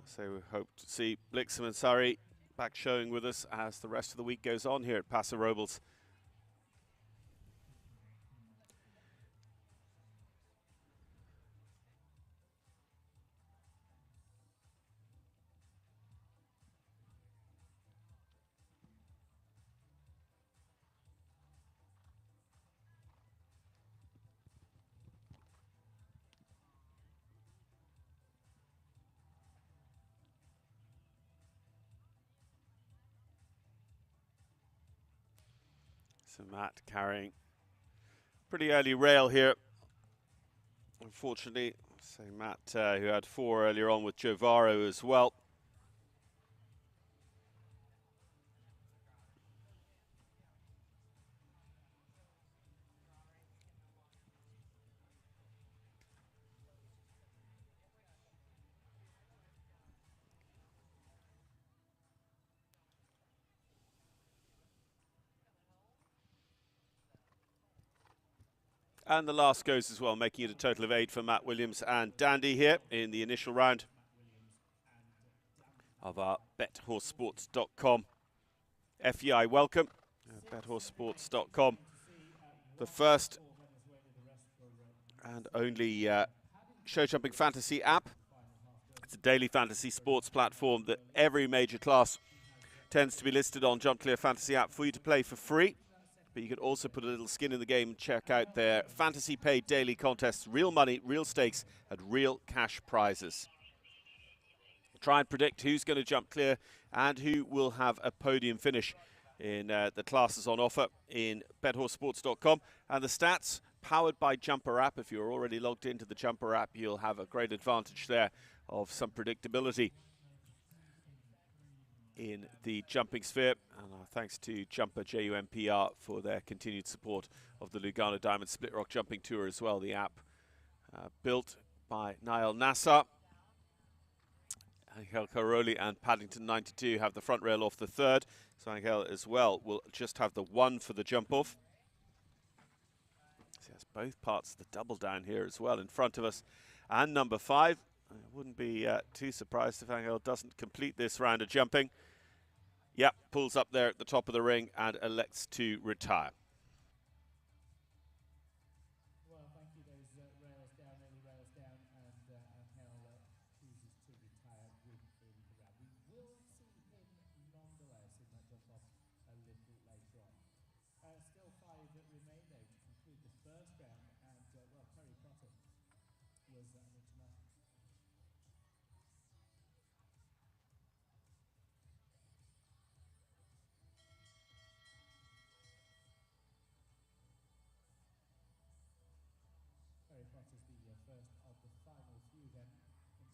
So we hope to see Blixham and Surrey back showing with us as the rest of the week goes on here at Paso Robles. So Matt carrying pretty early rail here. Unfortunately, so Matt, who had 4 earlier on with Jovaro as well. And the last goes as well, making it a total of 8 for Matt Williams and Dandy here in the initial round of our BetHorseSports.com FEI Welcome. BetHorseSports.com, the first and only show jumping fantasy app. It's a daily fantasy sports platform that every major class tends to be listed on. Jump Clear Fantasy app for you to play for free. But you can also put a little skin in the game and check out their fantasy paid daily contests, real money, real stakes, and real cash prizes. Try and predict who's going to jump clear and who will have a podium finish in the classes on offer in BetHorseSports.com. And the stats powered by Jumper app. If you're already logged into the Jumper app, you'll have a great advantage there of some predictability in the jumping sphere. And thanks to Jumper JUMPR for their continued support of the Lugano Diamond Split Rock Jumping Tour as well. The app built by Niall Nassar. Angel Caroli and Paddington 92 have the front rail off the 3rd. So Angel as well will just have the 1 for the jump off. So has both parts of the double down here as well in front of us. And number 5. I wouldn't be too surprised if Angel doesn't complete this round of jumping. Yep, pulls up there at the top of the ring and elects to retire. Well, thank you. Those rails down, early rails down, and Angel chooses to retire within the round. We will see him nonetheless in that jump off a little later on. Still 5 that remain though to conclude the first round, and well, Terry Potter was an international. Terry Potter's the first of the final few then.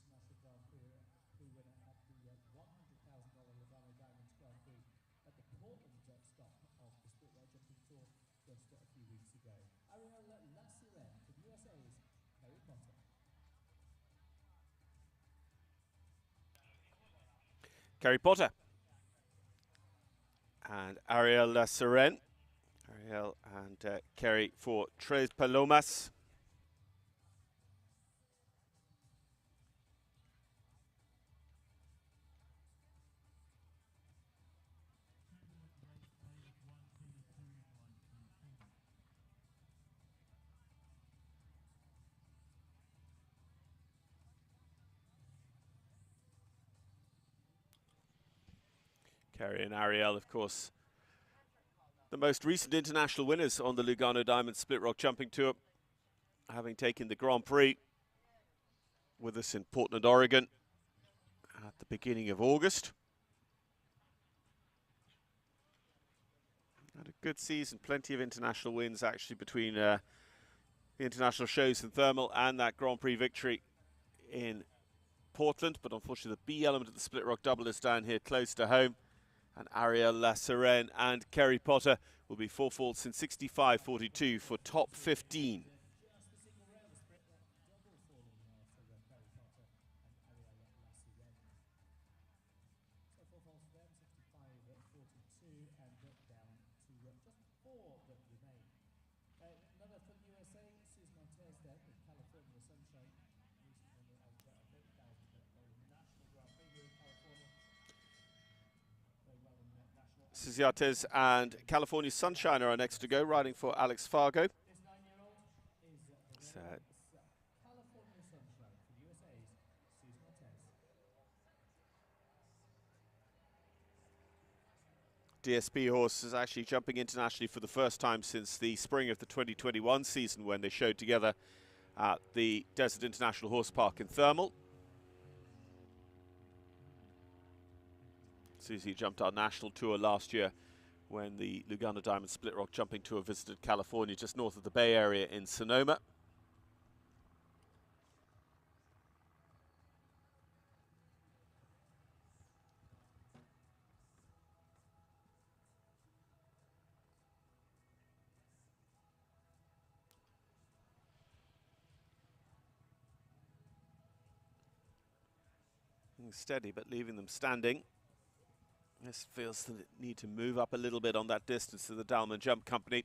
International Grand Prix winner at the $100,000 Lugano Diamonds Grand Prix at the Portland stop of the Split Rock Jumping Tour just a few weeks ago. Ariel Lassiren from USA's Terry Potter. Kerry Potter and Ariel Lassiren. Ariel and Kerry for Tres Palomas. Kerry and Ariel, of course, the most recent international winners on the Lugano Diamond Split Rock Jumping Tour, having taken the Grand Prix with us in Portland, Oregon at the beginning of August. Had a good season, plenty of international wins actually between the international shows in Thermal and that Grand Prix victory in Portland, but unfortunately the B element of the split rock double is down here close to home. And Ariel Lasserene and Kerry Potter will be 4 faults in 65.42 for top 15. Another from USA, Susan Ortez then with California Sunshine. Recently won the National Grand Prix here in California. Very well in national. Susie Ortez and California Sunshine are next to go, riding for Alex Fargo. This 9-year-old is California Sunshine for USA's Susan Ortez. DSP horse is actually jumping internationally for the first time since the spring of the 2021 season when they showed together at the Desert International Horse Park in Thermal. Susie jumped our national tour last year when the Lugano Diamond Split Rock Jumping Tour visited California just north of the Bay Area in Sonoma. Steady, but leaving them standing. This feels that it need to move up a little bit on that distance to the Dalman Jump Company.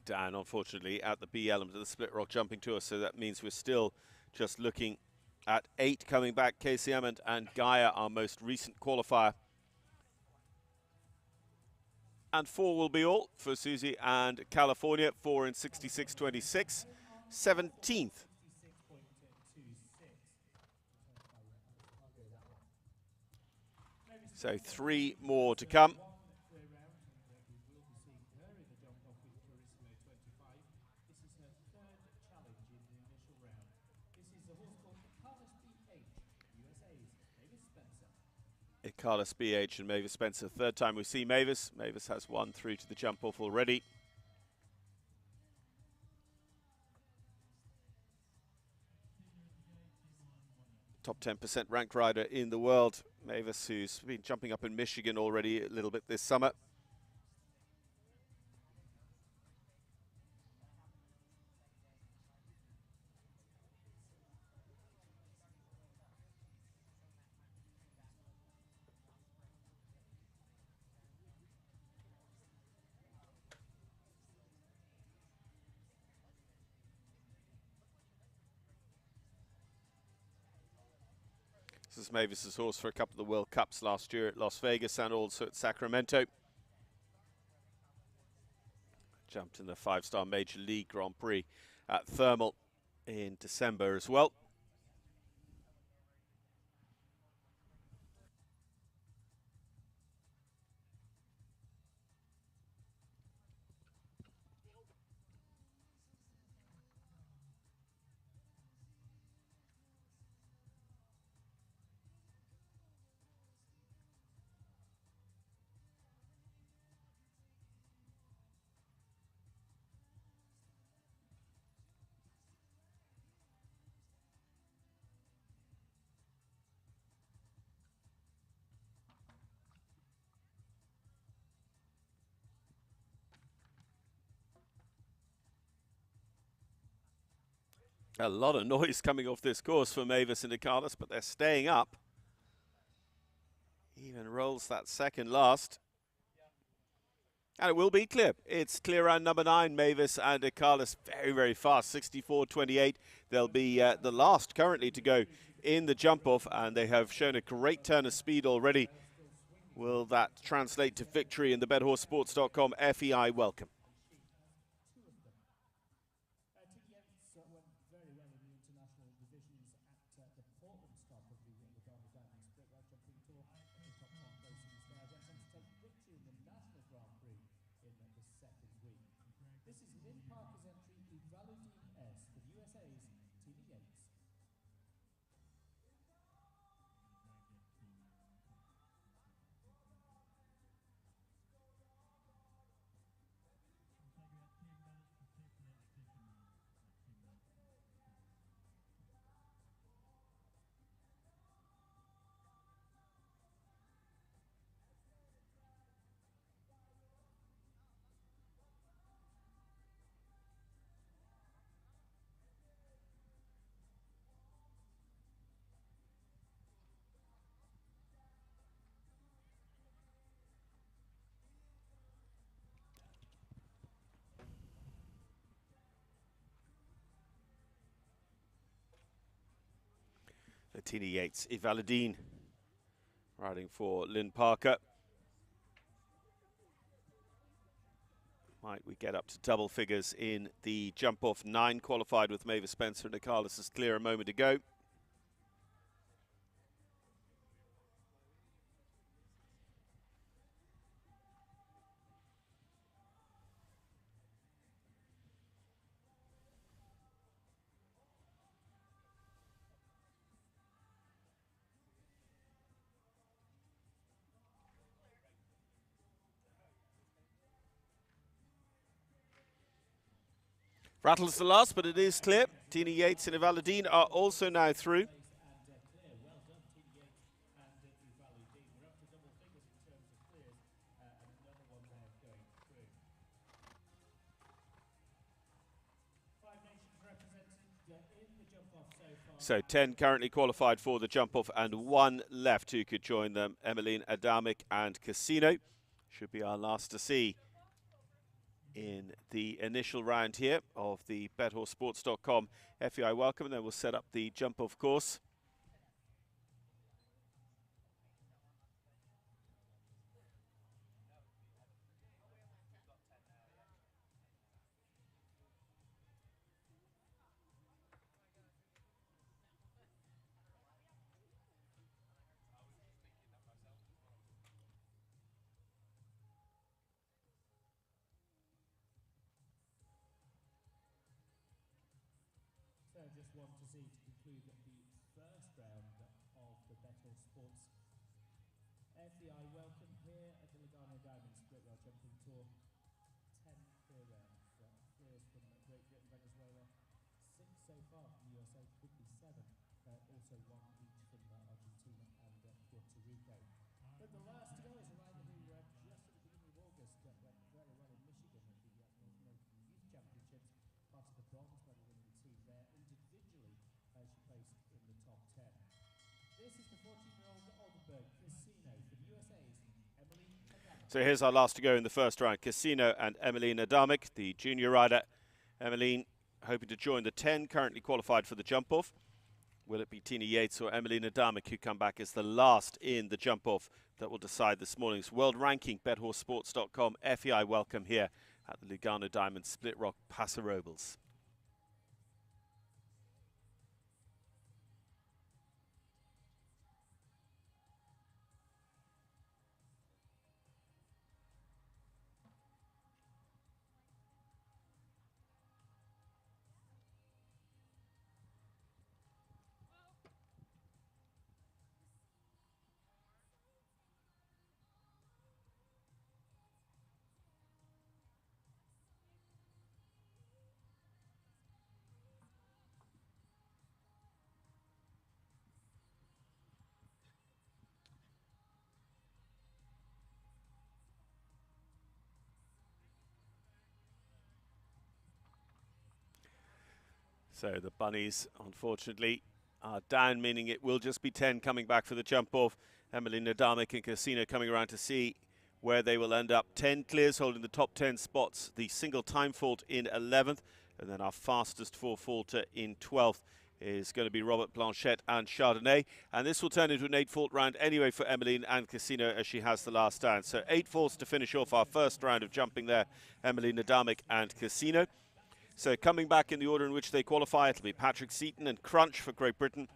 Dan, unfortunately, at the B element of the Split Rock Jumping Tour, so that means we're still just looking at 8 coming back. Casey Emmond and Gaia, our most recent qualifier. And 4 will be all for Susie and California, 4 in 66.26, 17th. So 3 more to come. Carlos BH and Mavis Spencer. Third time we see Mavis. Mavis has 1 through to the jump off already. Top 10% ranked rider in the world. Mavis, who's been jumping up in Michigan already a little bit this summer. This is Mavis's horse for a couple of the World Cups last year at Las Vegas and also at Sacramento. Jumped in the 5-star Major League Grand Prix at Thermal in December as well. A lot of noise coming off this course for Mavis and Carlos, but they're staying up. Even rolls that second last. And it will be clear. It's clear round number 9, Mavis and Carlos, very, very fast, 64.28. They'll be the last currently to go in the jump-off, and they have shown a great turn of speed already. Will that translate to victory in the BedHorseSports.com FEI Welcome? Tina Yates, Evaladine riding for Lynn Parker. Might we get up to double figures in the jump off? 9 qualified with Mavis Spencer and Nicalis is clear a moment ago. Rattles the last, but it is clear. Tina Yates and Evaladine are also now through. So 10 currently qualified for the jump off and 1 left who could join them. Emmeline Adamic and Casino should be our last to see in the initial round here of the BetHorseSports.com FEI Welcome, and then we'll set up the jump off course. So just want to see to conclude the first round of the BetHorseSports FEI Welcome here at the Lugano Diamond Split Rail Jumping Tour. 10 clear rounds. Clears from Great Britain, Venezuela. 6 so far from the USA, could be 7. Also 1 each from Argentina and Puerto Rico. But the last to go is a rider who just at the beginning of August went very well in Michigan at the North American Youth Championships. Part of the bronze medal winning team there. Individually, she placed in the top 10. This is the 14-year-old Oldenburg Casino for the USA's Emmeline Adamic. So here's our last to go in the first round. Casino and Emmeline Adamic, the junior rider. Emmeline hoping to join the 10 currently qualified for the jump off. Will it be Tina Yates or Emmeline Adamic who come back as the last in the jump off that will decide this morning's world ranking? BetHorseSports.com FEI Welcome here at the Lugano Diamond Split Rock Paso Robles. So the bunnies, unfortunately, are down, meaning it will just be 10 coming back for the jump off. Emmeline Adamic and Casino coming around to see where they will end up. 10 clears holding the top 10 spots. The single time fault in 11th, and then our fastest 4 faulter in 12th is going to be Robert Blanchette and Chardonnay. And this will turn into an 8 fault round anyway for Emmeline and Casino as she has the last stand. So 8 faults to finish off our first round of jumping there, Emmeline Adamic and Casino. So coming back in the order in which they qualify, it'll be Patrick Seaton and Crunch for Great Britain,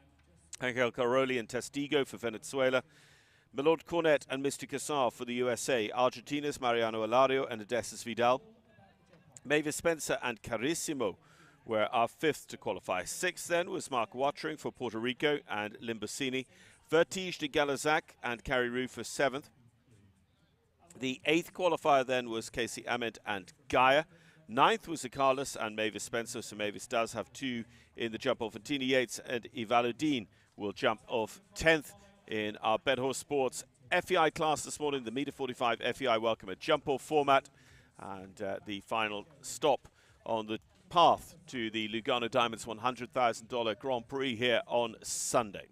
Angel Caroli and Testigo for Venezuela, Milord Cornet and Mystic Assar for the USA, Argentina's Mariano Alario and Odessus Vidal, Mavis Spencer and Carissimo were our 5th to qualify. 6th then was Mark Watering for Puerto Rico and Limbosini, Vertige de Galazac and Carrie Rue for 7th. The 8th qualifier then was Casey Ament and Gaia. 9th was Carlos and Mavis Spencer, so Mavis does have 2 in the jump off. And Tina Yates and Evaladine will jump off 10th in our BetHorse Sports FEI class this morning, the Meter 45 FEI Welcome, a jump off format, and the final stop on the path to the Lugano Diamonds $100,000 Grand Prix here on Sunday.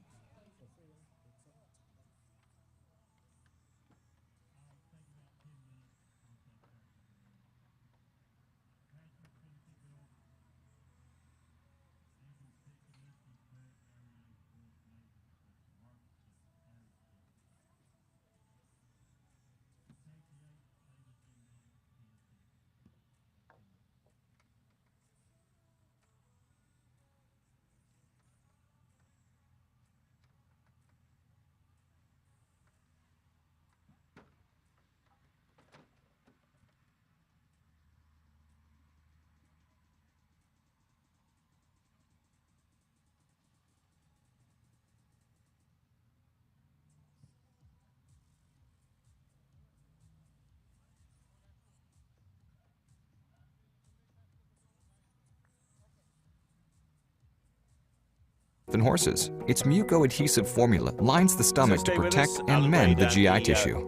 in horses. Its muco-adhesive formula lines the stomach to protect and mend the GI tissue.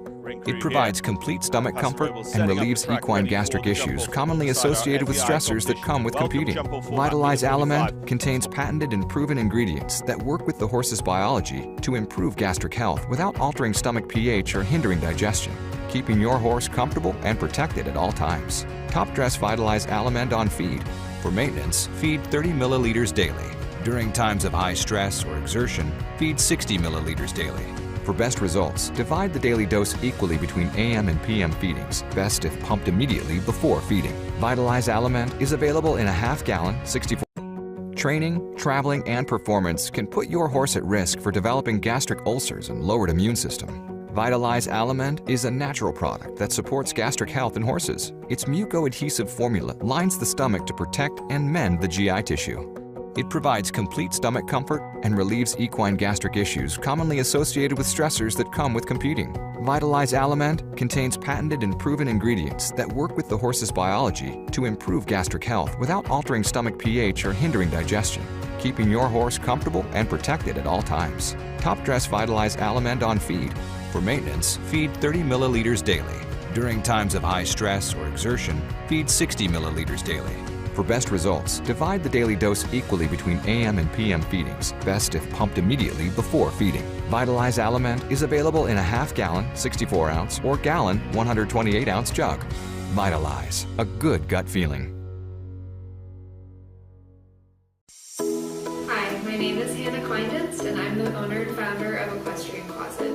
It provides complete stomach comfort and relieves equine gastric issues commonly associated with stressors that come with competing. Vitalize Aliment contains patented and proven ingredients that work with the horse's biology to improve gastric health without altering stomach pH or hindering digestion, keeping your horse comfortable and protected at all times. Top dress Vitalize Aliment on feed. For maintenance, feed 30 milliliters daily. During times of high stress or exertion, feed 60 milliliters daily. For best results, divide the daily dose equally between AM and PM feedings, best if pumped immediately before feeding. Vitalize Aliment is available in a half-gallon, 64. Training, traveling, and performance can put your horse at risk for developing gastric ulcers and lowered immune system. Vitalize Aliment is a natural product that supports gastric health in horses. Its muco-adhesive formula lines the stomach to protect and mend the GI tissue. It provides complete stomach comfort and relieves equine gastric issues commonly associated with stressors that come with competing. Vitalize Aliment contains patented and proven ingredients that work with the horse's biology to improve gastric health without altering stomach pH or hindering digestion, keeping your horse comfortable and protected at all times. Top dress Vitalize Aliment on feed. For maintenance, feed 30 milliliters daily. During times of high stress or exertion, feed 60 milliliters daily. For best results, divide the daily dose equally between AM and PM feedings, best if pumped immediately before feeding. Vitalize Aliment is available in a half-gallon, 64-ounce, or gallon, 128-ounce jug. Vitalize, a good gut feeling. Hi, my name is Hannah Kleindienst, and I'm the owner and founder of Equestrian Closet.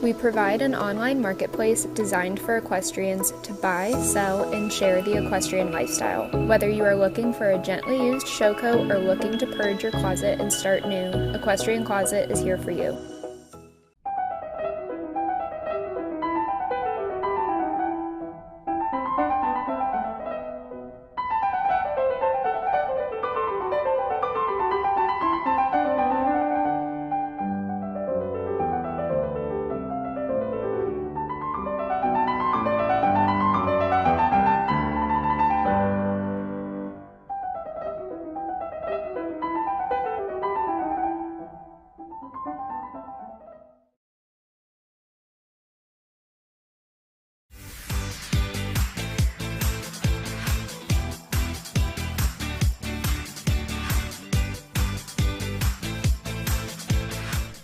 We provide an online marketplace designed for equestrians to buy, sell, and share the equestrian lifestyle. Whether you are looking for a gently used show coat or looking to purge your closet and start new, Equestrian Closet is here for you.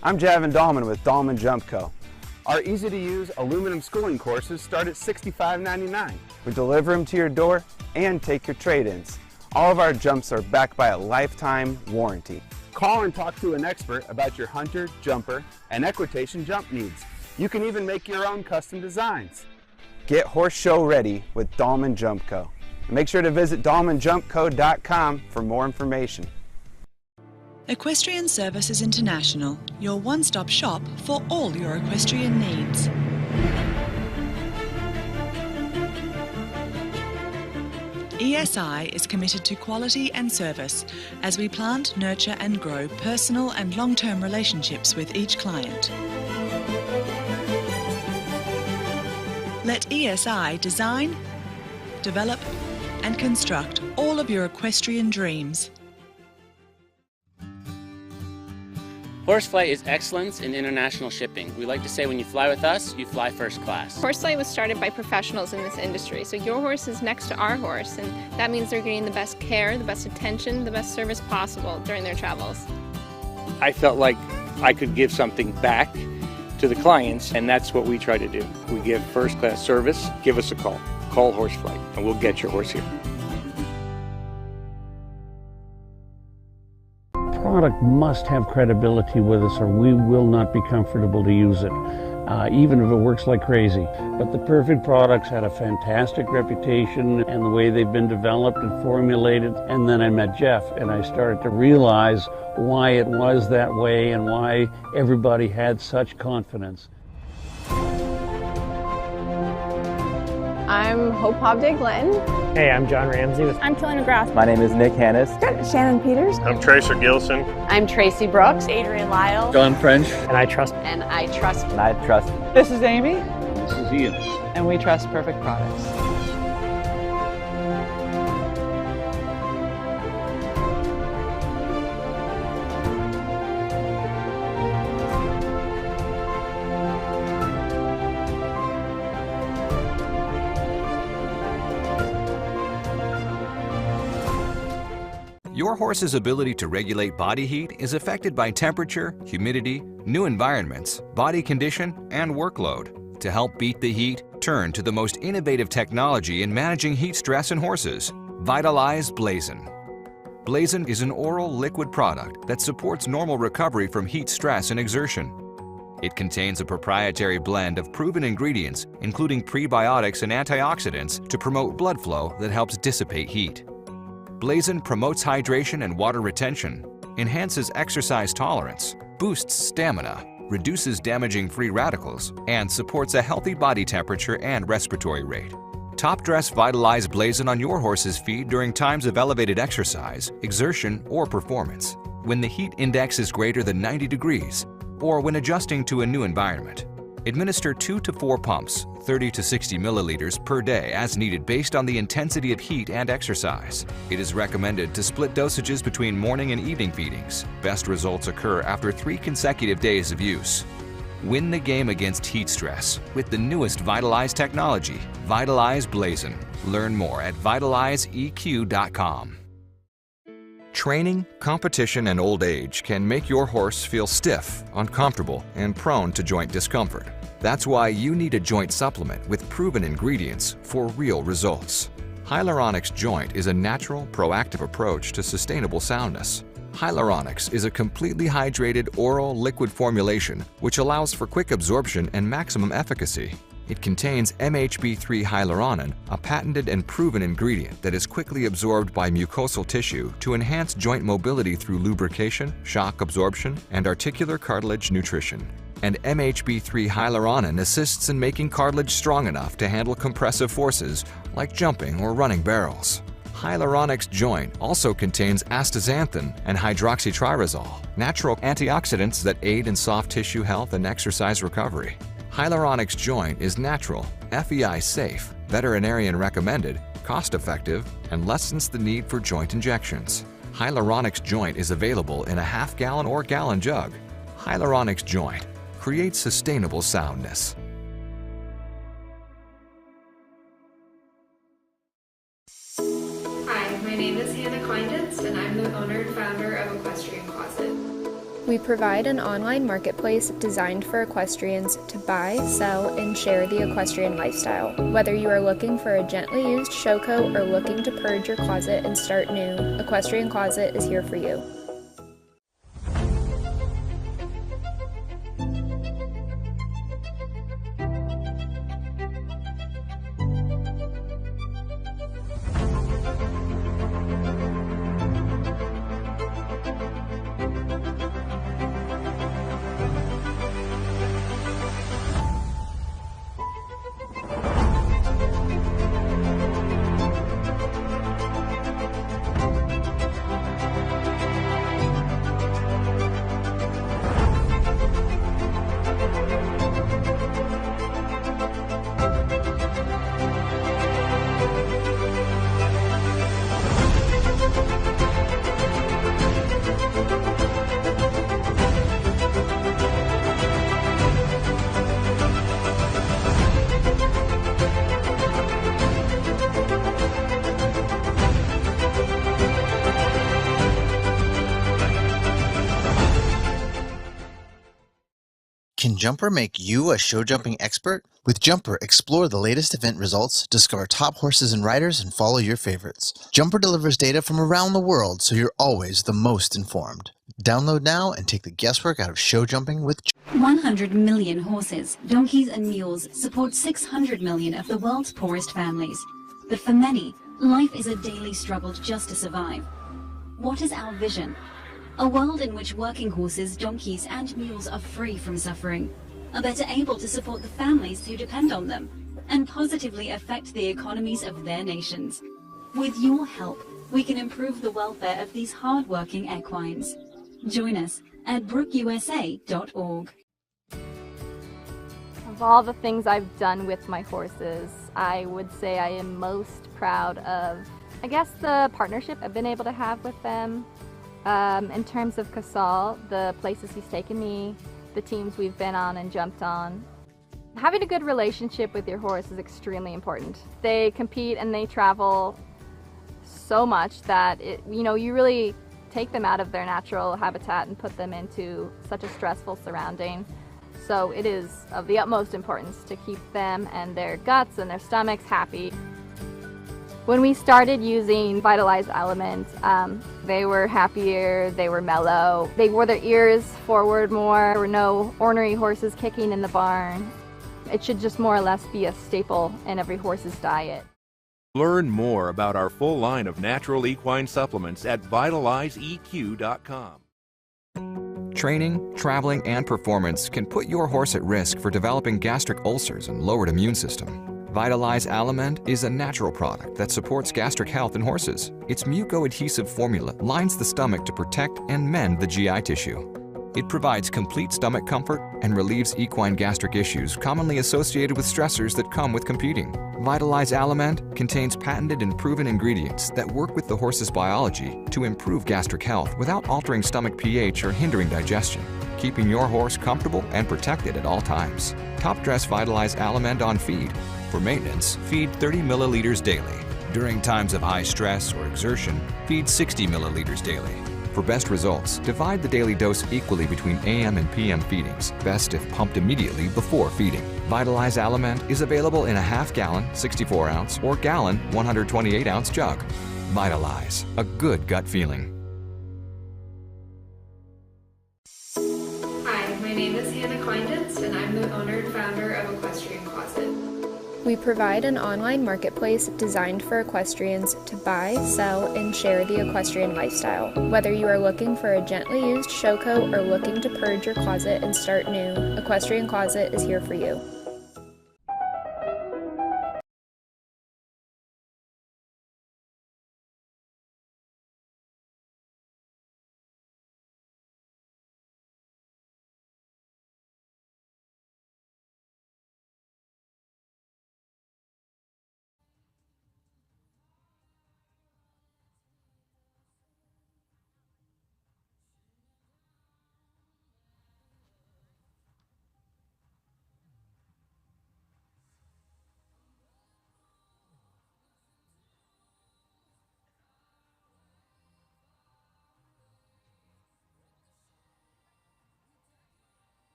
I'm Javin Dahlman with Dahlman Jump Co. Our easy-to-use aluminum schooling courses start at $65.99. We deliver them to your door and take your trade-ins. All of our jumps are backed by a lifetime warranty. Call and talk to an expert about your hunter, jumper, and equitation jump needs. You can even make your own custom designs. Get horse show ready with Dahlman Jump Co. And make sure to visit DahlmanJumpCo.com for more information. Equestrian Services International, your one-stop shop for all your equestrian needs. ESI is committed to quality and service as we plant, nurture and grow personal and long-term relationships with each client. Let ESI design, develop and construct all of your equestrian dreams. Horseflight is excellence in international shipping. We like to say when you fly with us, you fly first class. Horseflight was started by professionals in this industry, so your horse is next to our horse, and that means they're getting the best care, the best attention, the best service possible during their travels. I felt like I could give something back to the clients, and that's what we try to do. We give first class service. Give us a call. Call Horseflight, and we'll get your horse here. Product must have credibility with us or we will not be comfortable to use it, even if it works like crazy. But the Perfect products had a fantastic reputation and the way they've been developed and formulated. And then I met Jeff and I started to realize why it was that way and why everybody had such confidence. I'm Hope Hobday-Glenn. Hey, I'm John Ramsey. I'm Kelly McGrath. My name is Nick Hannes. Shannon Peters. I'm Tracer Gilson. I'm Tracy Brooks. Adrian Lyle. John French. And I trust. And I trust. And I trust. This is Amy. This is Ian. And we trust Perfect Products. Your horse's ability to regulate body heat is affected by temperature, humidity, new environments, body condition, and workload. To help beat the heat, turn to the most innovative technology in managing heat stress in horses, Vitalize Blazon. Blazon is an oral liquid product that supports normal recovery from heat stress and exertion. It contains a proprietary blend of proven ingredients, including prebiotics and antioxidants, to promote blood flow that helps dissipate heat. Blazon promotes hydration and water retention, enhances exercise tolerance, boosts stamina, reduces damaging free radicals, and supports a healthy body temperature and respiratory rate. Top dress Vitalize Blazon on your horse's feed during times of elevated exercise, exertion, or performance, when the heat index is greater than 90 degrees, or when adjusting to a new environment. Administer 2 to 4 pumps, 30 to 60 milliliters per day as needed based on the intensity of heat and exercise. It is recommended to split dosages between morning and evening feedings. Best results occur after 3 consecutive days of use. Win the game against heat stress with the newest Vitalize technology, Vitalize Blazon. Learn more at vitalizeeq.com. Training, competition, and old age can make your horse feel stiff, uncomfortable, and prone to joint discomfort. That's why you need a joint supplement with proven ingredients for real results. Hyaluronics Joint is a natural, proactive approach to sustainable soundness. Hyaluronics is a completely hydrated oral liquid formulation which allows for quick absorption and maximum efficacy. It contains MHB3 hyaluronan, a patented and proven ingredient that is quickly absorbed by mucosal tissue to enhance joint mobility through lubrication, shock absorption, and articular cartilage nutrition. And MHB3 hyaluronan assists in making cartilage strong enough to handle compressive forces like jumping or running barrels. Hyaluronics Joint also contains astaxanthin and hydroxytyrosol, natural antioxidants that aid in soft tissue health and exercise recovery. Hyaluronics Joint is natural, FEI safe, veterinarian recommended, cost-effective, and lessens the need for joint injections. Hyaluronics Joint is available in a half-gallon or gallon jug. Hyaluronics Joint creates sustainable soundness. Hi, my name is Hannah Kleinditz, and I'm the owner and founder of Equestrian Closet. We provide an online marketplace designed for equestrians to buy, sell, and share the equestrian lifestyle. Whether you are looking for a gently used show coat or looking to purge your closet and start new, Equestrian Closet is here for you. Can Jumper make you a show jumping expert? With Jumper, explore the latest event results, discover top horses and riders, and follow your favorites. Jumper delivers data from around the world, so you're always the most informed. Download now and take the guesswork out of show jumping with 100 million horses, donkeys, and mules support 600 million of the world's poorest families. But for many, life is a daily struggle just to survive. What is our vision? A world in which working horses, donkeys, and mules are free from suffering, are better able to support the families who depend on them, and positively affect the economies of their nations. With your help, we can improve the welfare of these hard-working equines. Join us at brookusa.org. Of all the things I've done with my horses, I would say I am most proud of, the partnership I've been able to have with them. In terms of Casal, the places he's taken me, the teams we've been on and jumped on. Having a good relationship with your horse is extremely important. They compete and they travel so much that you really take them out of their natural habitat and put them into such a stressful surrounding. So it is of the utmost importance to keep them and their guts and their stomachs happy. When we started using Vitalize Element, they were happier, they were mellow, they wore their ears forward more, there were no ornery horses kicking in the barn. It should just more or less be a staple in every horse's diet. Learn more about our full line of natural equine supplements at vitalizeeq.com. Training, traveling, and performance can put your horse at risk for developing gastric ulcers and lowered immune system. Vitalize Aliment is a natural product that supports gastric health in horses. Its mucoadhesive formula lines the stomach to protect and mend the GI tissue. It provides complete stomach comfort and relieves equine gastric issues commonly associated with stressors that come with competing. Vitalize Aliment contains patented and proven ingredients that work with the horse's biology to improve gastric health without altering stomach pH or hindering digestion, keeping your horse comfortable and protected at all times. Top dress Vitalize Aliment on feed. For maintenance, feed 30 milliliters daily. During times of high stress or exertion, feed 60 milliliters daily. For best results, divide the daily dose equally between AM and PM feedings, best if pumped immediately before feeding. Vitalize Aliment is available in a half-gallon, 64-ounce, or gallon, 128-ounce jug. Vitalize, a good gut feeling. Hi, my name is Hannah Kleinditz, and I'm the owner and founder of Equestrian Closet. We provide an online marketplace designed for equestrians to buy, sell, and share the equestrian lifestyle. Whether you are looking for a gently used show coat or looking to purge your closet and start new, Equestrian Closet is here for you.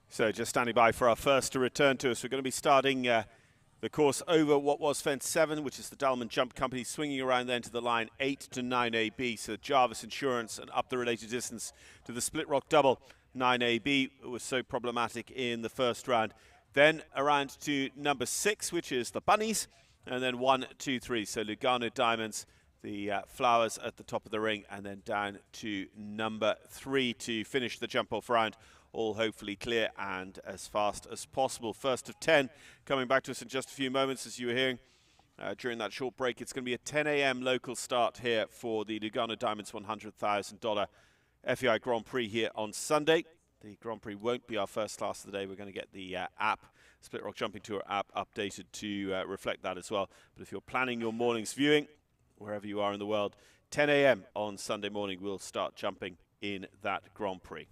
So just standing by for our first to return to us. We're going to be starting the course over what was fence 7, which is the Dalman Jump Company, swinging around then to the line 8 to 9AB. So Jarvis Insurance and up the related distance to the Split Rock Double 9AB. It was so problematic in the first round. Then around to number 6, which is the Bunnies, and then 1, 2, 3. So Lugano Diamonds, the Flowers at the top of the ring, and then down to number 3 to finish the jump off round. All hopefully clear and as fast as possible. First of 10 coming back to us in just a few moments. As you were hearing during that short break, it's going to be a 10 a.m. local start here for the Lugano Diamonds $100,000 FEI Grand Prix here on Sunday. The Grand Prix won't be our first class of the day. We're going to get the app, Split Rock Jumping Tour app, updated to reflect that as well. But if you're planning your morning's viewing, wherever you are in the world, 10 a.m. on Sunday morning, we'll start jumping in that Grand Prix.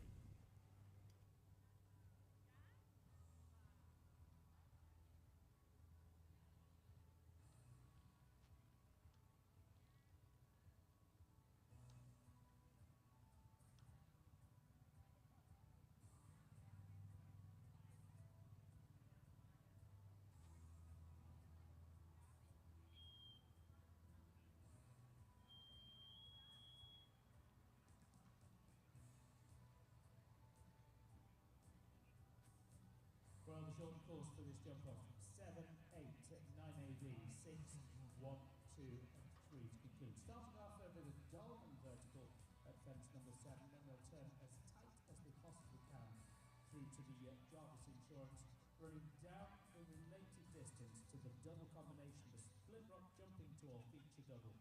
Well, the short course for this jump off 7, 8, 9AB, 6, 1, 2, and 3 to conclude. Starting off with a Dalman vertical at fence number 7, then they'll turn as tight as they possibly can through to the Jarvis Insurance, running down the related distance to the double combination, the Split Rock Jumping Tour feature double.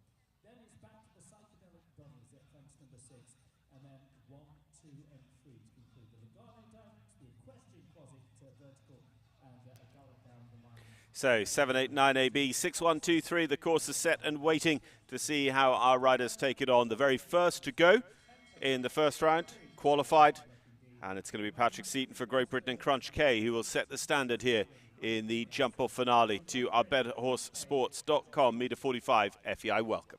Then it's back to the Psychedelic Bunnies at fence number 6, and then 1, 2, and 3 to conclude. The Lugano Diamonds, the Equestrian Closet vertical, and a gallop down the line. So 789 AB, 6123. The course is set and waiting to see how our riders take it on. The very first to go in the first round, qualified. And it's going to be Patrick Seaton for Great Britain and Crunch K who will set the standard here in the jump-off finale to our betthorsesports.com meter 45 FEI Welcome.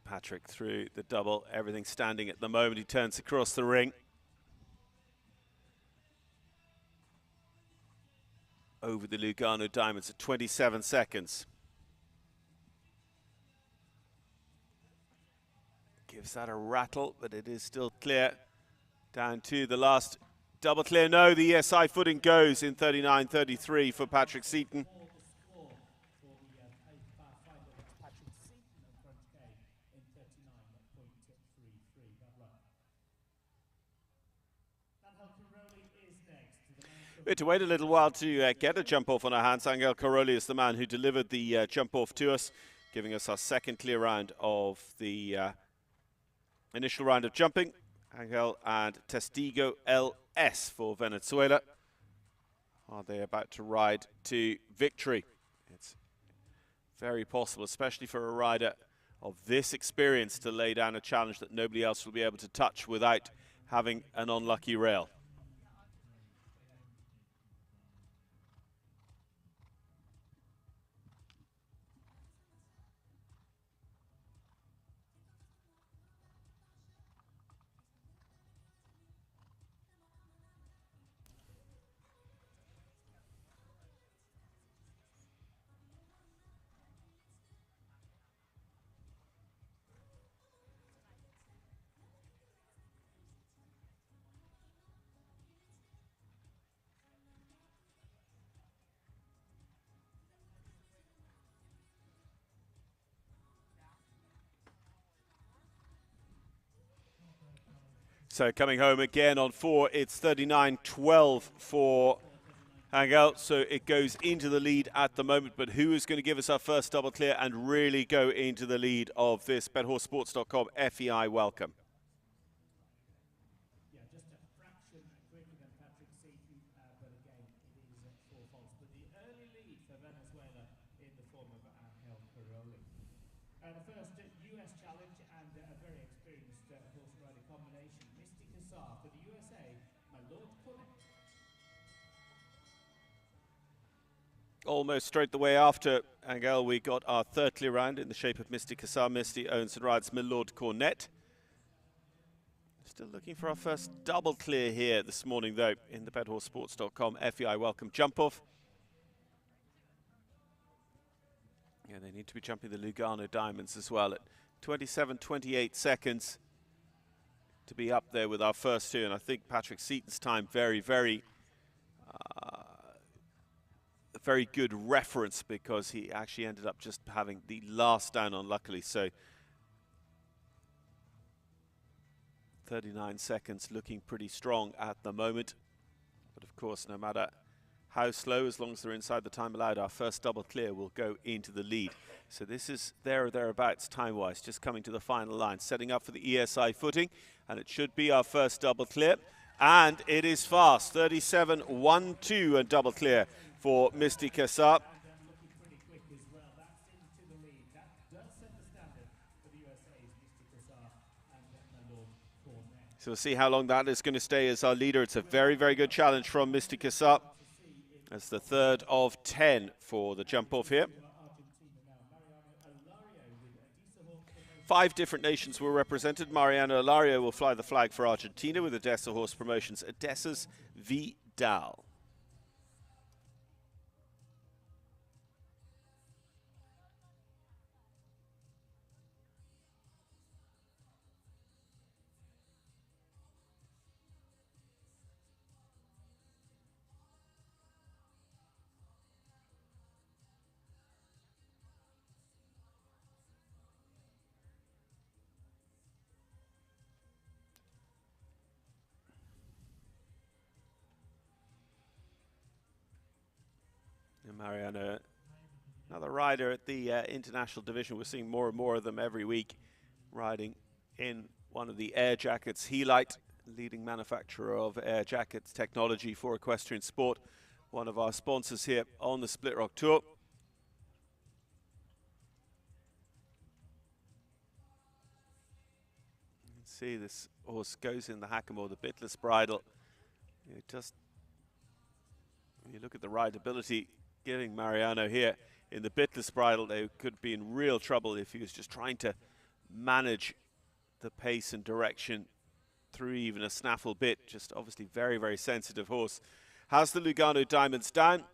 Patrick through the double, everything standing at the moment. He turns across the ring. Over the Lugano Diamonds at 27 seconds. Gives that a rattle, but it is still clear. Down to the last double clear. No, the ESI footing goes in 39.33 for Patrick Seaton. We had to wait a little while to get a jump off on our hands. Angel Caroli is the man who delivered the jump off to us, giving us our second clear round of the initial round of jumping. Angel and Testigo LS for Venezuela. Are they about to ride to victory? It's very possible, especially for a rider of this experience, to lay down a challenge that nobody else will be able to touch without having an unlucky rail. So coming home again on 4, it's 39.12 for Angel. So it goes into the lead at the moment, but who is going to give us our first double clear and really go into the lead of this betthorsesports.com FEI Welcome? Yeah, just a fraction quicker than Patrick Seaton, but again, it is 4 faults. But the early lead for Venezuela in the form of Angel Caroli. The first US challenge and a very experienced horse rider combination. For the USA, my Lord Cornet. Almost straight the way after Angel, we got our third clear round in the shape of Misty Cassar. Misty owns and rides my Lord Cornet. Still looking for our first double clear here this morning, though, in the betthorsesports.com FEI Welcome jump off. Yeah, they need to be jumping the Lugano Diamonds as well at 27.28 seconds. To be up there with our first two, and I think Patrick Seaton's time very good reference, because he actually ended up just having the last down unluckily. So 39 seconds looking pretty strong at the moment, but of course no matter how slow, as long as they're inside the time allowed, our first double clear will go into the lead. So this is there or thereabouts time-wise, just coming to the final line, setting up for the ESI footing, and it should be our first double clear, and it is fast. 37.12 and double clear for Misty Cassar. So we'll see how long that is going to stay as our leader. It's a very good challenge from Misty Cassar. That's the third of 10 for the jump off here. 5 different nations were represented. Mariano Alario will fly the flag for Argentina with Odessa Horse Promotions. Odessa's Vidal. Mariano, another rider at the international division. We're seeing more and more of them every week riding in one of the air jackets. Helite, leading manufacturer of air jackets technology for equestrian sport, one of our sponsors here on the Split Rock Tour. You can see this horse goes in the Hackamore, the bitless bridle. It just, when you look at the rideability, giving Mariano here in the bitless bridle, they could be in real trouble if he was just trying to manage the pace and direction through even a snaffle bit. Just obviously very, very sensitive horse. Has the Lugano Diamonds down,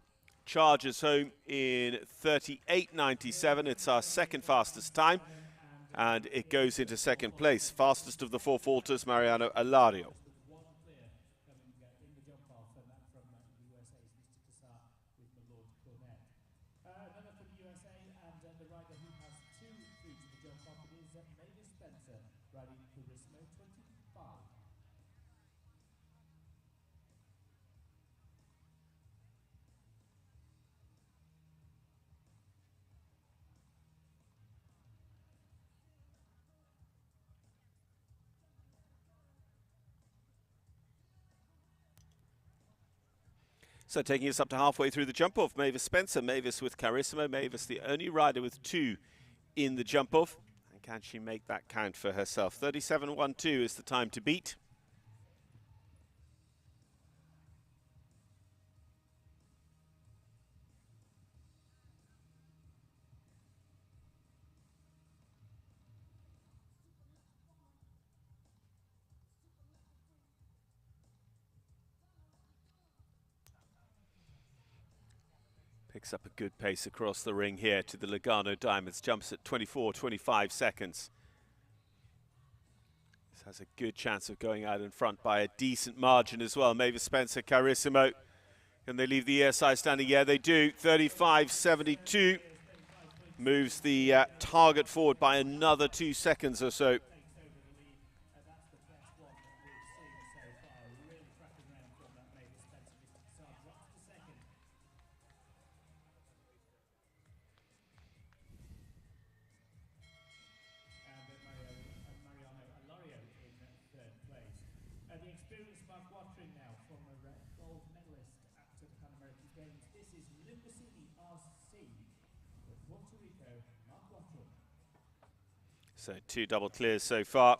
charges home in 38.97. It's our second fastest time, and it goes into second place. Fastest of the four falters, Mariano Alario. So taking us up to halfway through the jump-off, Mavis Spencer. Mavis with Carissimo. Mavis the only rider with 2 in the jump-off. And can she make that count for herself? 37.12 is the time to beat. Picks up a good pace across the ring here to the Lugano Diamonds. Jumps at 24.25 seconds. This has a good chance of going out in front by a decent margin as well. Mavis Spencer, Carissimo. Can they leave the ESI standing? Yeah, they do. 35.72. Moves the target forward by another 2 seconds or so. So 2 double clears so far.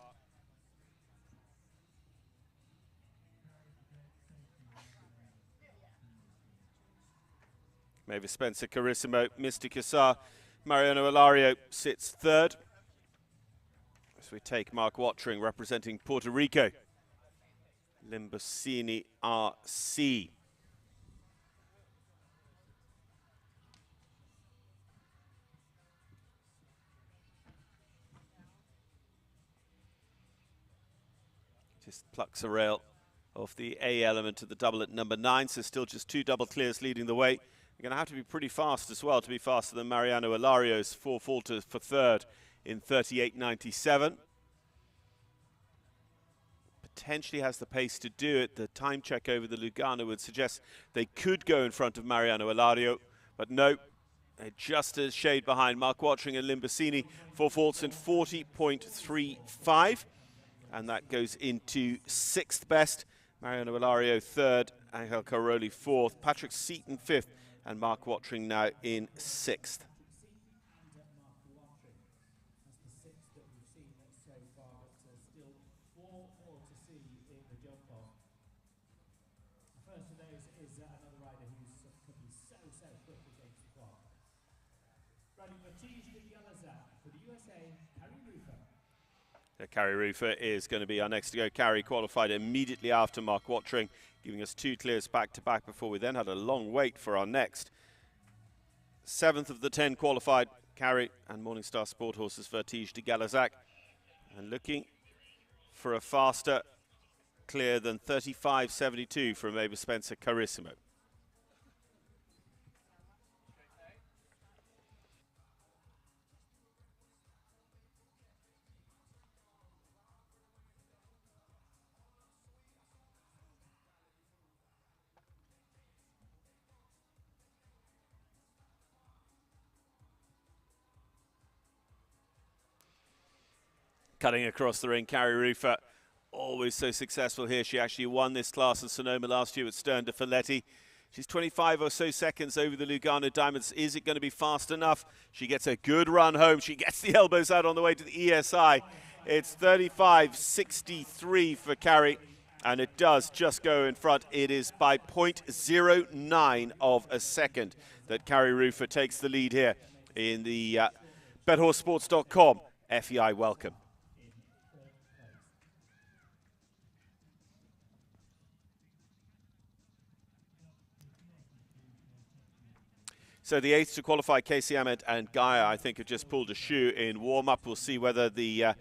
Mavis Spencer, Carissimo, Mystic Cassar, Mariano Alario sits third. As we take Mark Watring representing Puerto Rico. Limbosini RC. Just plucks a rail off the A element of the double at number 9, so still just 2 double clears leading the way. You're going to have to be pretty fast as well to be faster than Mariano Alario's 4 falters for third in 38.97. Potentially has the pace to do it. The time check over the Lugano would suggest they could go in front of Mariano Alario, but no, they're just a shade behind. Mark Watring and Limbosini, 4 faults in 40.35. And that goes into 6th best. Mariano Alario 3rd, Angel Caroli 4th, Patrick Seaton 5th, and Mark Watring now in 6th. Carrie Rufer is going to be our next to go. Carrie qualified immediately after Mark Watring, giving us 2 clears back-to-back before we then had a long wait for our next. 7th of the 10 qualified, Carrie and Morningstar Sport Horses Vertige de Galazac. And looking for a faster clear than 35.72 from Mavis Spencer Carissimo. Cutting across the ring, Carrie Rufer, always so successful here. She actually won this class in Sonoma last year at Stern de Folletti. She's 25 or so seconds over the Lugano Diamonds. Is it going to be fast enough? She gets a good run home. She gets the elbows out on the way to the ESI. It's 35.63 for Carrie, and it does just go in front. It is by 0.09 of a second that Carrie Rufer takes the lead here in the BetHorseSports.com FEI Welcome. So the eighth to qualify, Casey Ahmed and Gaia, I think, have just pulled a shoe in warm-up. We'll see whether the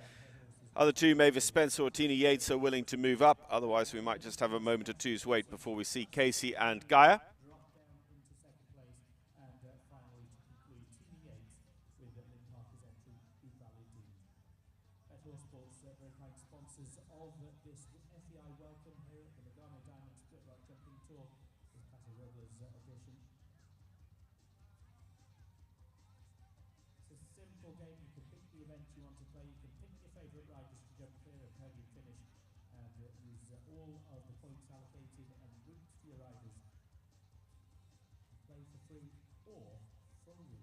other two, Mavis Spencer or Tina Yates, are willing to move up. Otherwise, we might just have a moment or two's wait before we see Casey and Gaia. Sports, very kind sponsors of this FEI Welcome here at the Lugano Diamond Split Rock Jumping Tour, this Paso Robles edition. It's a simple game. You can pick the event you want to play. You can pick your favourite riders to jump clear of podium finish, and use all of the points allocated and route to your riders. You play for free or for real.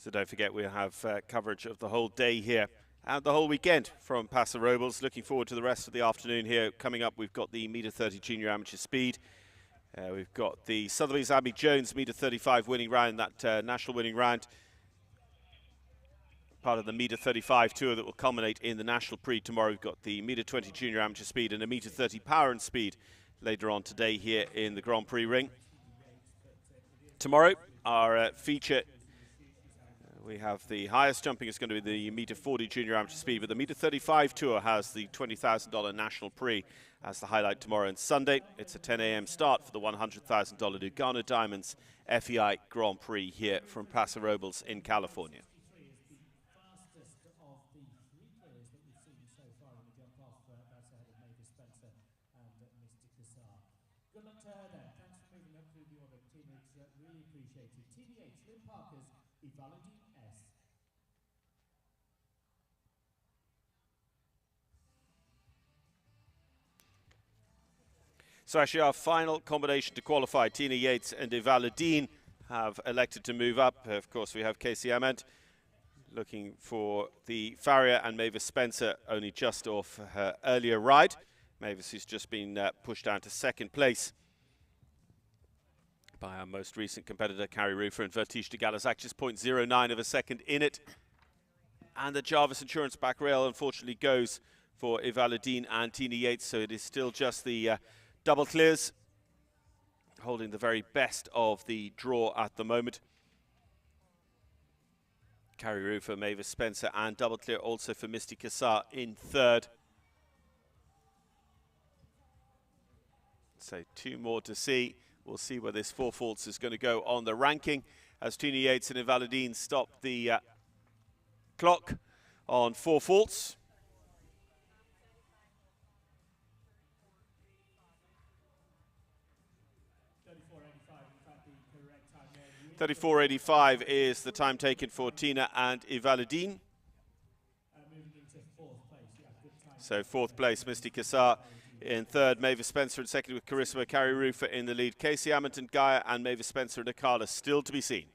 So don't forget, we'll have coverage of the whole day here and the whole weekend from Paso Robles. Looking forward to the rest of the afternoon here. Coming up, we've got the metre 30 junior amateur speed. We've got the Sotheby's Abby Jones metre 35 winning round, that national winning round. Part of the metre 35 tour that will culminate in the National Prix tomorrow. We've got the metre 20 junior amateur speed and a metre 30 power and speed later on today here in the Grand Prix ring. Tomorrow, our feature, we have the highest jumping is going to be the metre 40 junior amateur speed, but the metre 35 tour has the $20,000 National Prix as the highlight tomorrow and Sunday. It's a 10 a.m. start for the $100,000 Lugano Diamonds FEI Grand Prix here from Paso Robles in California. Good luck to her then. Thanks for moving up through the order, teammates. Really appreciated. TBH, Lynn Parker's Evaluating S. So actually our final combination to qualify, Tina Yates and Evaluating, have elected to move up. Of course, we have Casey Ahmed looking for the Farrier and Mavis Spencer only just off her earlier ride. Mavis, who's just been pushed down to second place by our most recent competitor, Carrie Rufer, and Vertice de Galazak, just 0.09 of a second in it. And the Jarvis Insurance back rail, unfortunately, goes for Evaluating and Tina Yates, so it is still just the double clears, holding the very best of the draw at the moment. Carrie Rufer, Mavis Spencer, and double clear also for Misty Kassar in third. So 2 more to see. We'll see where this 4 faults is going to go on the ranking as Tina Yates and Invalidine stop the clock on 4 faults. 34.85 is the time taken for Tina and Invalidine. So 4th place, Misty Kassar. In third, Mavis Spencer. In second with Carissima, Carrie Rufer in the lead. Casey Amundsen, Gaia, and Mavis Spencer and Akala still to be seen.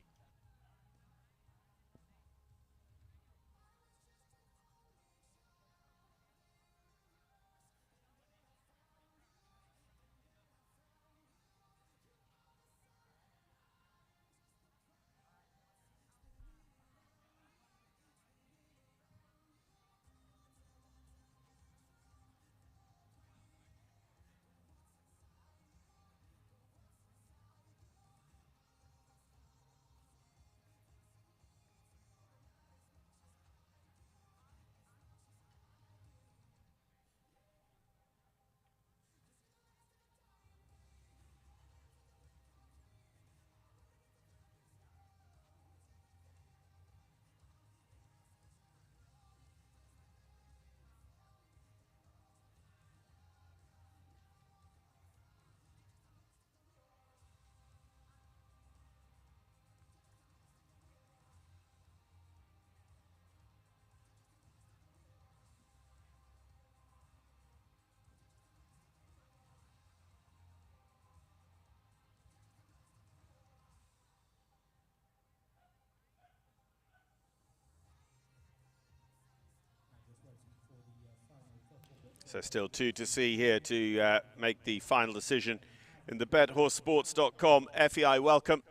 So still 2 to see here to make the final decision in the BetHorseSports.com FEI Welcome.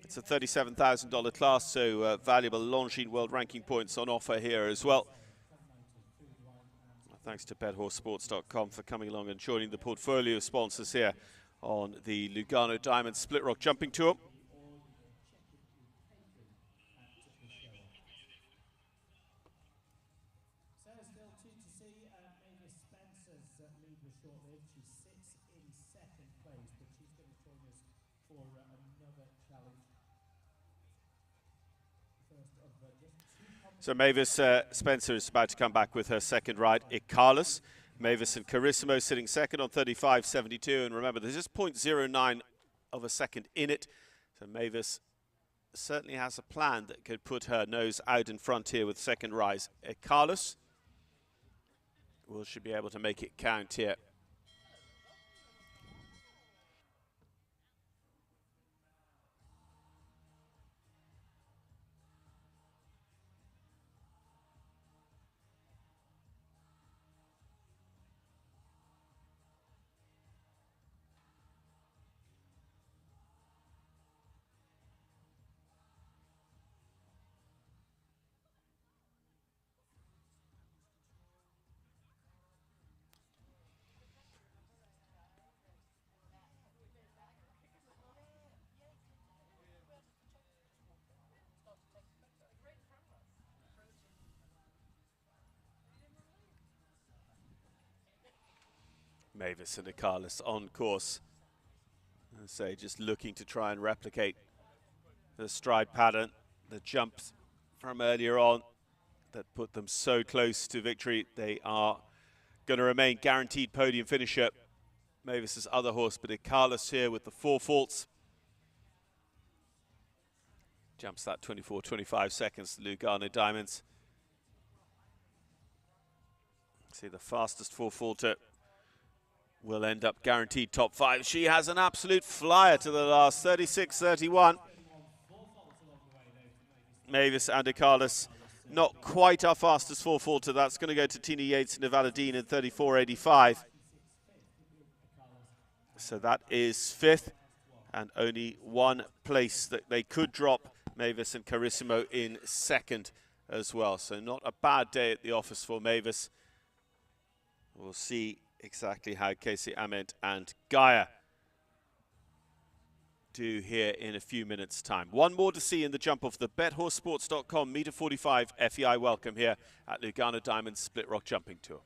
It's a $37,000 class, so valuable Longines World Ranking points on offer here as well. Thanks to BetHorseSports.com for coming along and joining the portfolio of sponsors here on the Lugano Diamond Split Rock Jumping Tour. So Mavis Spencer is about to come back with her second ride. Icarus, Mavis and Carissimo sitting second on 35.72. And remember, there's just 0.09 of a second in it. So Mavis certainly has a plan that could put her nose out in front here with second rise. Icarus, will she be able to make it count here? Mavis and Icarus on course. I say, just looking to try and replicate the stride pattern, the jumps from earlier on that put them so close to victory. They are going to remain guaranteed podium finisher. Mavis's other horse, but Icarus here with the 4 faults. Jumps that 24-25 seconds, Lugano Diamonds. See, the fastest 4 faulter will end up guaranteed top 5. She has an absolute flyer to the last, 36.31. Mavis and Icarus, not quite our fastest 4 faulter. That's going to go to Tina Yates and Invalidine in 34.85. So that is 5th, and only 1 place that they could drop Mavis and Carissimo in 2nd as well. So not a bad day at the office for Mavis. We'll see exactly how Casey Ament and Gaia do here in a few minutes' time. One more to see in the jump off the BetHorseSports.com meter 45 FEI Welcome here at Lugano Diamonds Split Rock Jumping Tour.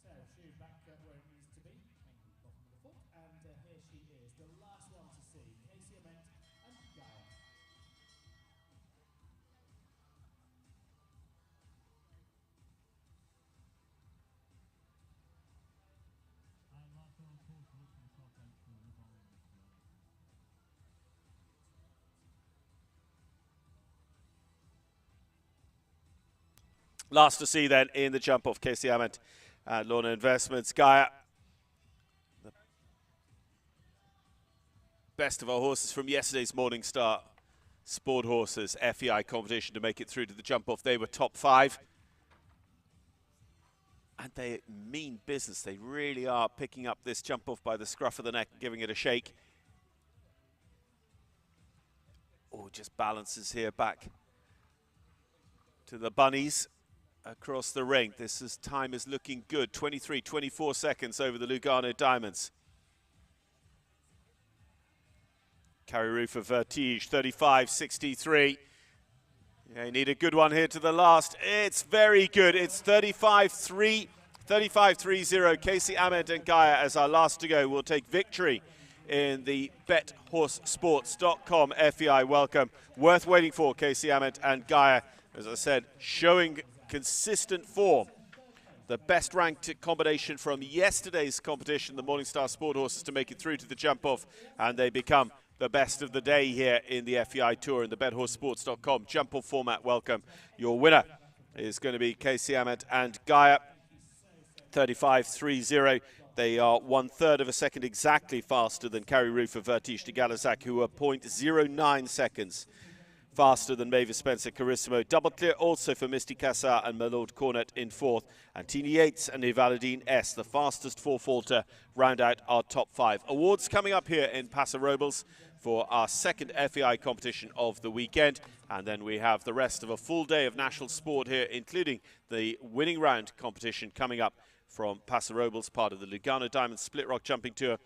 So shoe back where it needs to be, on the bottom of the foot, and here she is, the last one to see, Casey Ament and Gaia. Last to see then in the jump off, Casey Ament and Lorna Investments. Gaia, the best of our horses from yesterday's Morningstar Sport Horses FEI competition to make it through to the jump off. They were top 5. And they mean business. They really are picking up this jump off by the scruff of the neck and giving it a shake. Oh, just balances here back to the bunnies across the ring. Time is looking good. 23-24 seconds over the Lugano Diamonds. Carry Roof of Vertige, 35-63. Yeah, you need a good one here to the last. It's very good. It's 35-30. Casey Ament and Gaia as our last to go will take victory in the BetHorseSports.com FEI Welcome. Worth waiting for, Casey Ament and Gaia, as I said, showing consistent form. The best ranked combination from yesterday's competition, the Morningstar Sport Horses, to make it through to the jump off, and they become the best of the day here in the FEI Tour in the BetHorseSports.com jump off format Welcome. Your winner is going to be Casey Ament and Gaia, 35-30. They are 1/3 of a second exactly faster than Carry Roof of Vertige de Galazak, who are 0.09 seconds faster than Mavis Spencer Carissimo. Double clear also for Misty Cassar and Malord Cornet in 4th. And Tina Yates and Evaladine S, the fastest 4-faulter, round out our top 5. Awards coming up here in Paso Robles for our second FEI competition of the weekend. And then we have the rest of a full day of national sport here, including the winning round competition coming up from Paso Robles, part of the Lugano Diamonds Split Rock Jumping Tour.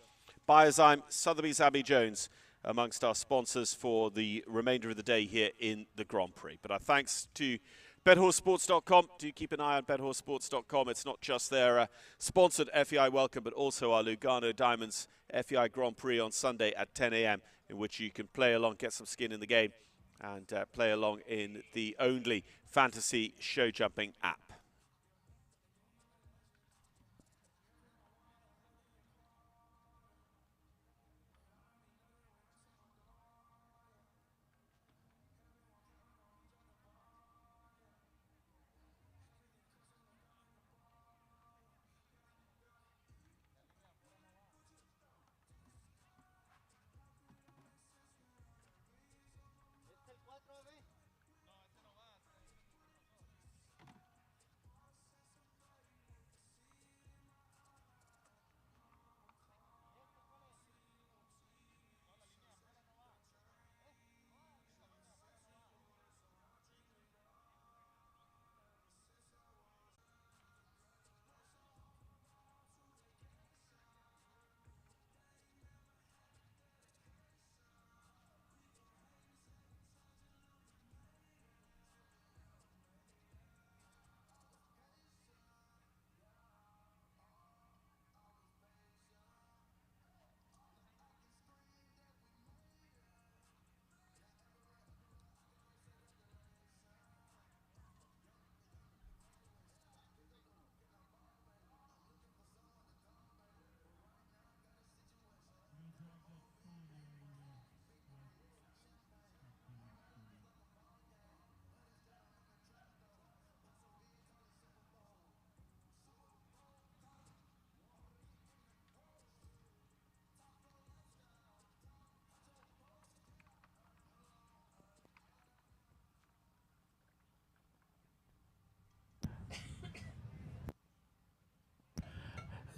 Biozyme, Sotheby's Abbey Jones, amongst our sponsors for the remainder of the day here in the Grand Prix. But our thanks to BetHorseSports.com. Do keep an eye on BetHorseSports.com. It's not just their sponsored FEI Welcome, but also our Lugano Diamonds FEI Grand Prix on Sunday at 10 a.m., in which you can play along, get some skin in the game, and play along in the only fantasy show jumping app.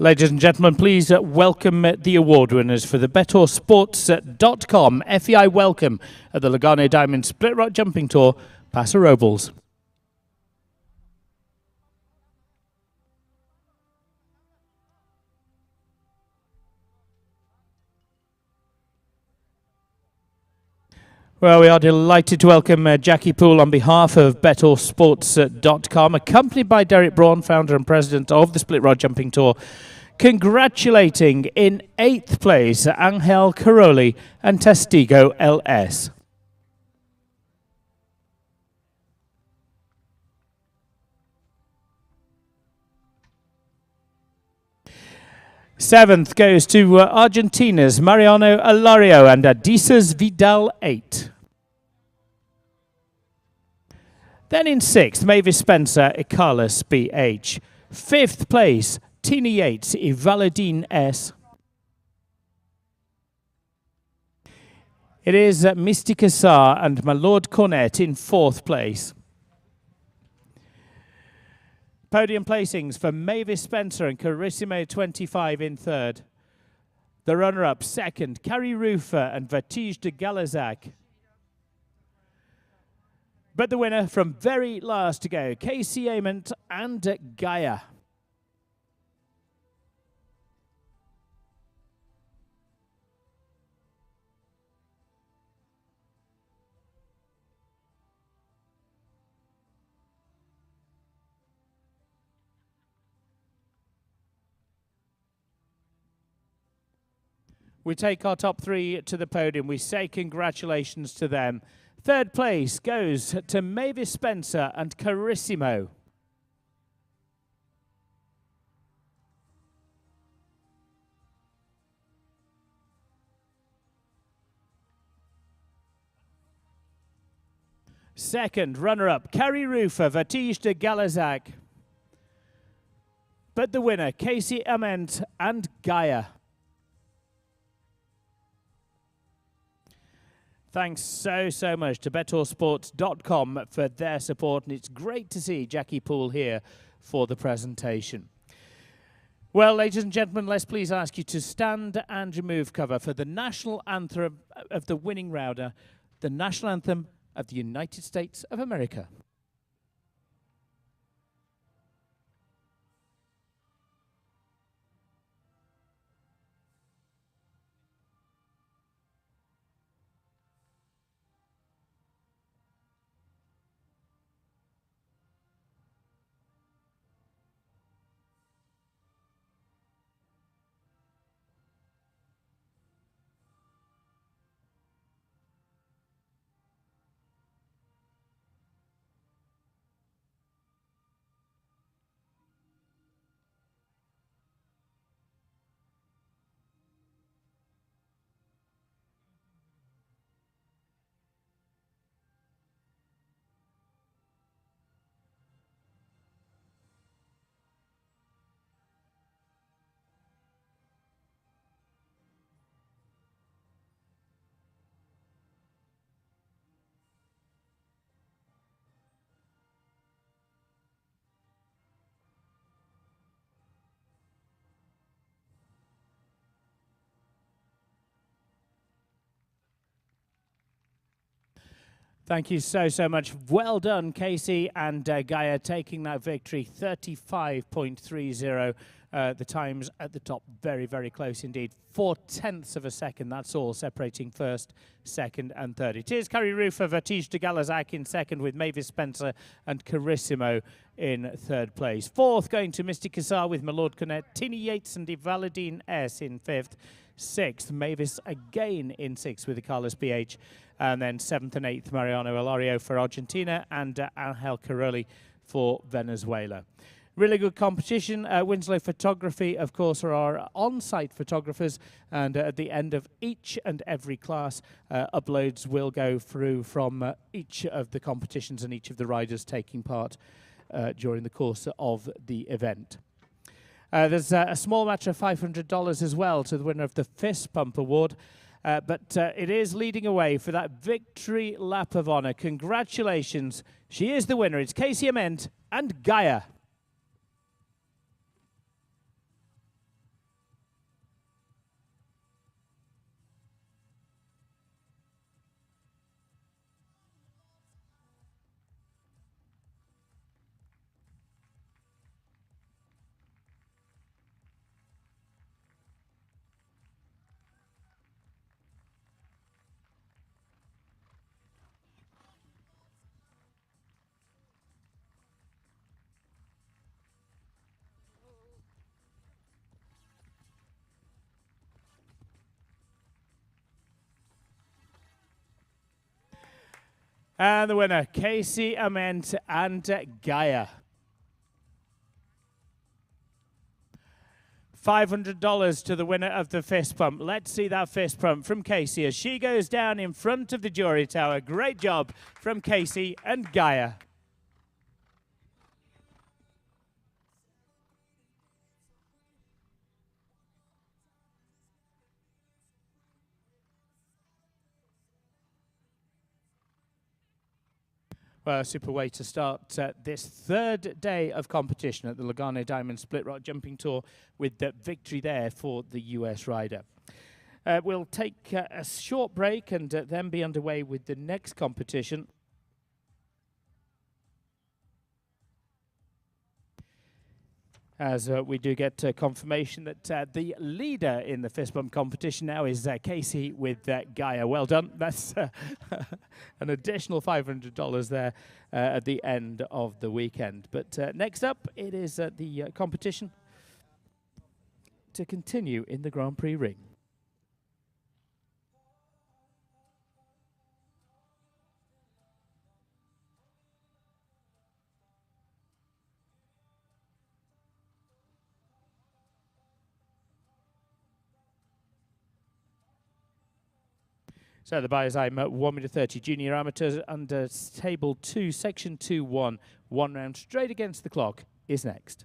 Ladies and gentlemen, please welcome the award winners for the BetOrSports.com FEI Welcome at the Lugano Diamond Split Rock Jumping Tour, Paso Robles. Well, we are delighted to welcome Jackie Poole on behalf of BetOrSports.com, accompanied by Derek Braun, founder and president of the Split Rod Jumping Tour, congratulating in 8th place Angel Caroli and Testigo LS. Seventh goes to Argentina's Mariano Alario and Adisas Vidal 8. Then in 6th, Mavis Spencer, Carlos BH. 5th place, Tina Yates, Valadine S. It is Mystica Saar and my Lord Cornet in 4th place. Podium placings for Mavis Spencer and Carissimo 25 in 3rd. The runner-up 2nd, Carrie Rufer and Vertige de Galazak. But the winner from very last to go, Casey Ament and Gaia. We take our top 3 to the podium. We say congratulations to them. 3rd place goes to Mavis Spencer and Carissimo. Second, runner-up, Carrie Rufer, Vertige de Galazak. But the winner, Casey Ament and Gaia. Thanks so much to BetOrSports.com for their support, and it's great to see Jackie Poole here for the presentation. Well, ladies and gentlemen, let's please ask you to stand and remove cover for the national anthem of the winning rounder, the national anthem of the United States of America. Thank you so much. Well done, Casey and Gaia, taking that victory, 35.30. The times at the top, very close indeed. 0.4 of a second, that's all, separating first, second, and third. It is Carrie Rufer, Vertige de Galazak in second, with Mavis Spencer and Carissimo in 3rd place. 4th going to Misty Kassar with Malord Cornet, Tini Yates and Valadine S in 5th. 6th, Mavis again in 6th with the Carlos BH. And then 7th and 8th, Mariano Alario for Argentina and Angel Caroli for Venezuela. Really good competition. Winslow Photography, of course, are our on-site photographers, and at the end of each and every class, uploads will go through from each of the competitions and each of the riders taking part during the course of the event. There's a small match of $500 as well to the winner of the Fist Pump Award. But it is leading away for that victory lap of honor. Congratulations. She is the winner. It's Casey Ament and Gaia. And the winner, Casey Ament and Gaia. $500 to the winner of the fist pump. Let's see that fist pump from Casey as she goes down in front of the jury tower. Great job from Casey and Gaia. Well, a super way to start this third day of competition at the Lugano Diamond Split Rock Jumping Tour with the victory there for the US rider. We'll take a short break and then be underway with the next competition. As we do get confirmation that the leader in the fist bump competition now is Casey with Gaia. Well done. That's an additional $500 there at the end of the weekend. But next up, it is the competition to continue in the Grand Prix ring. So the buyers, I'm 1 meter 30 junior amateurs under table 2, section 2-1. 1 round straight against the clock is next.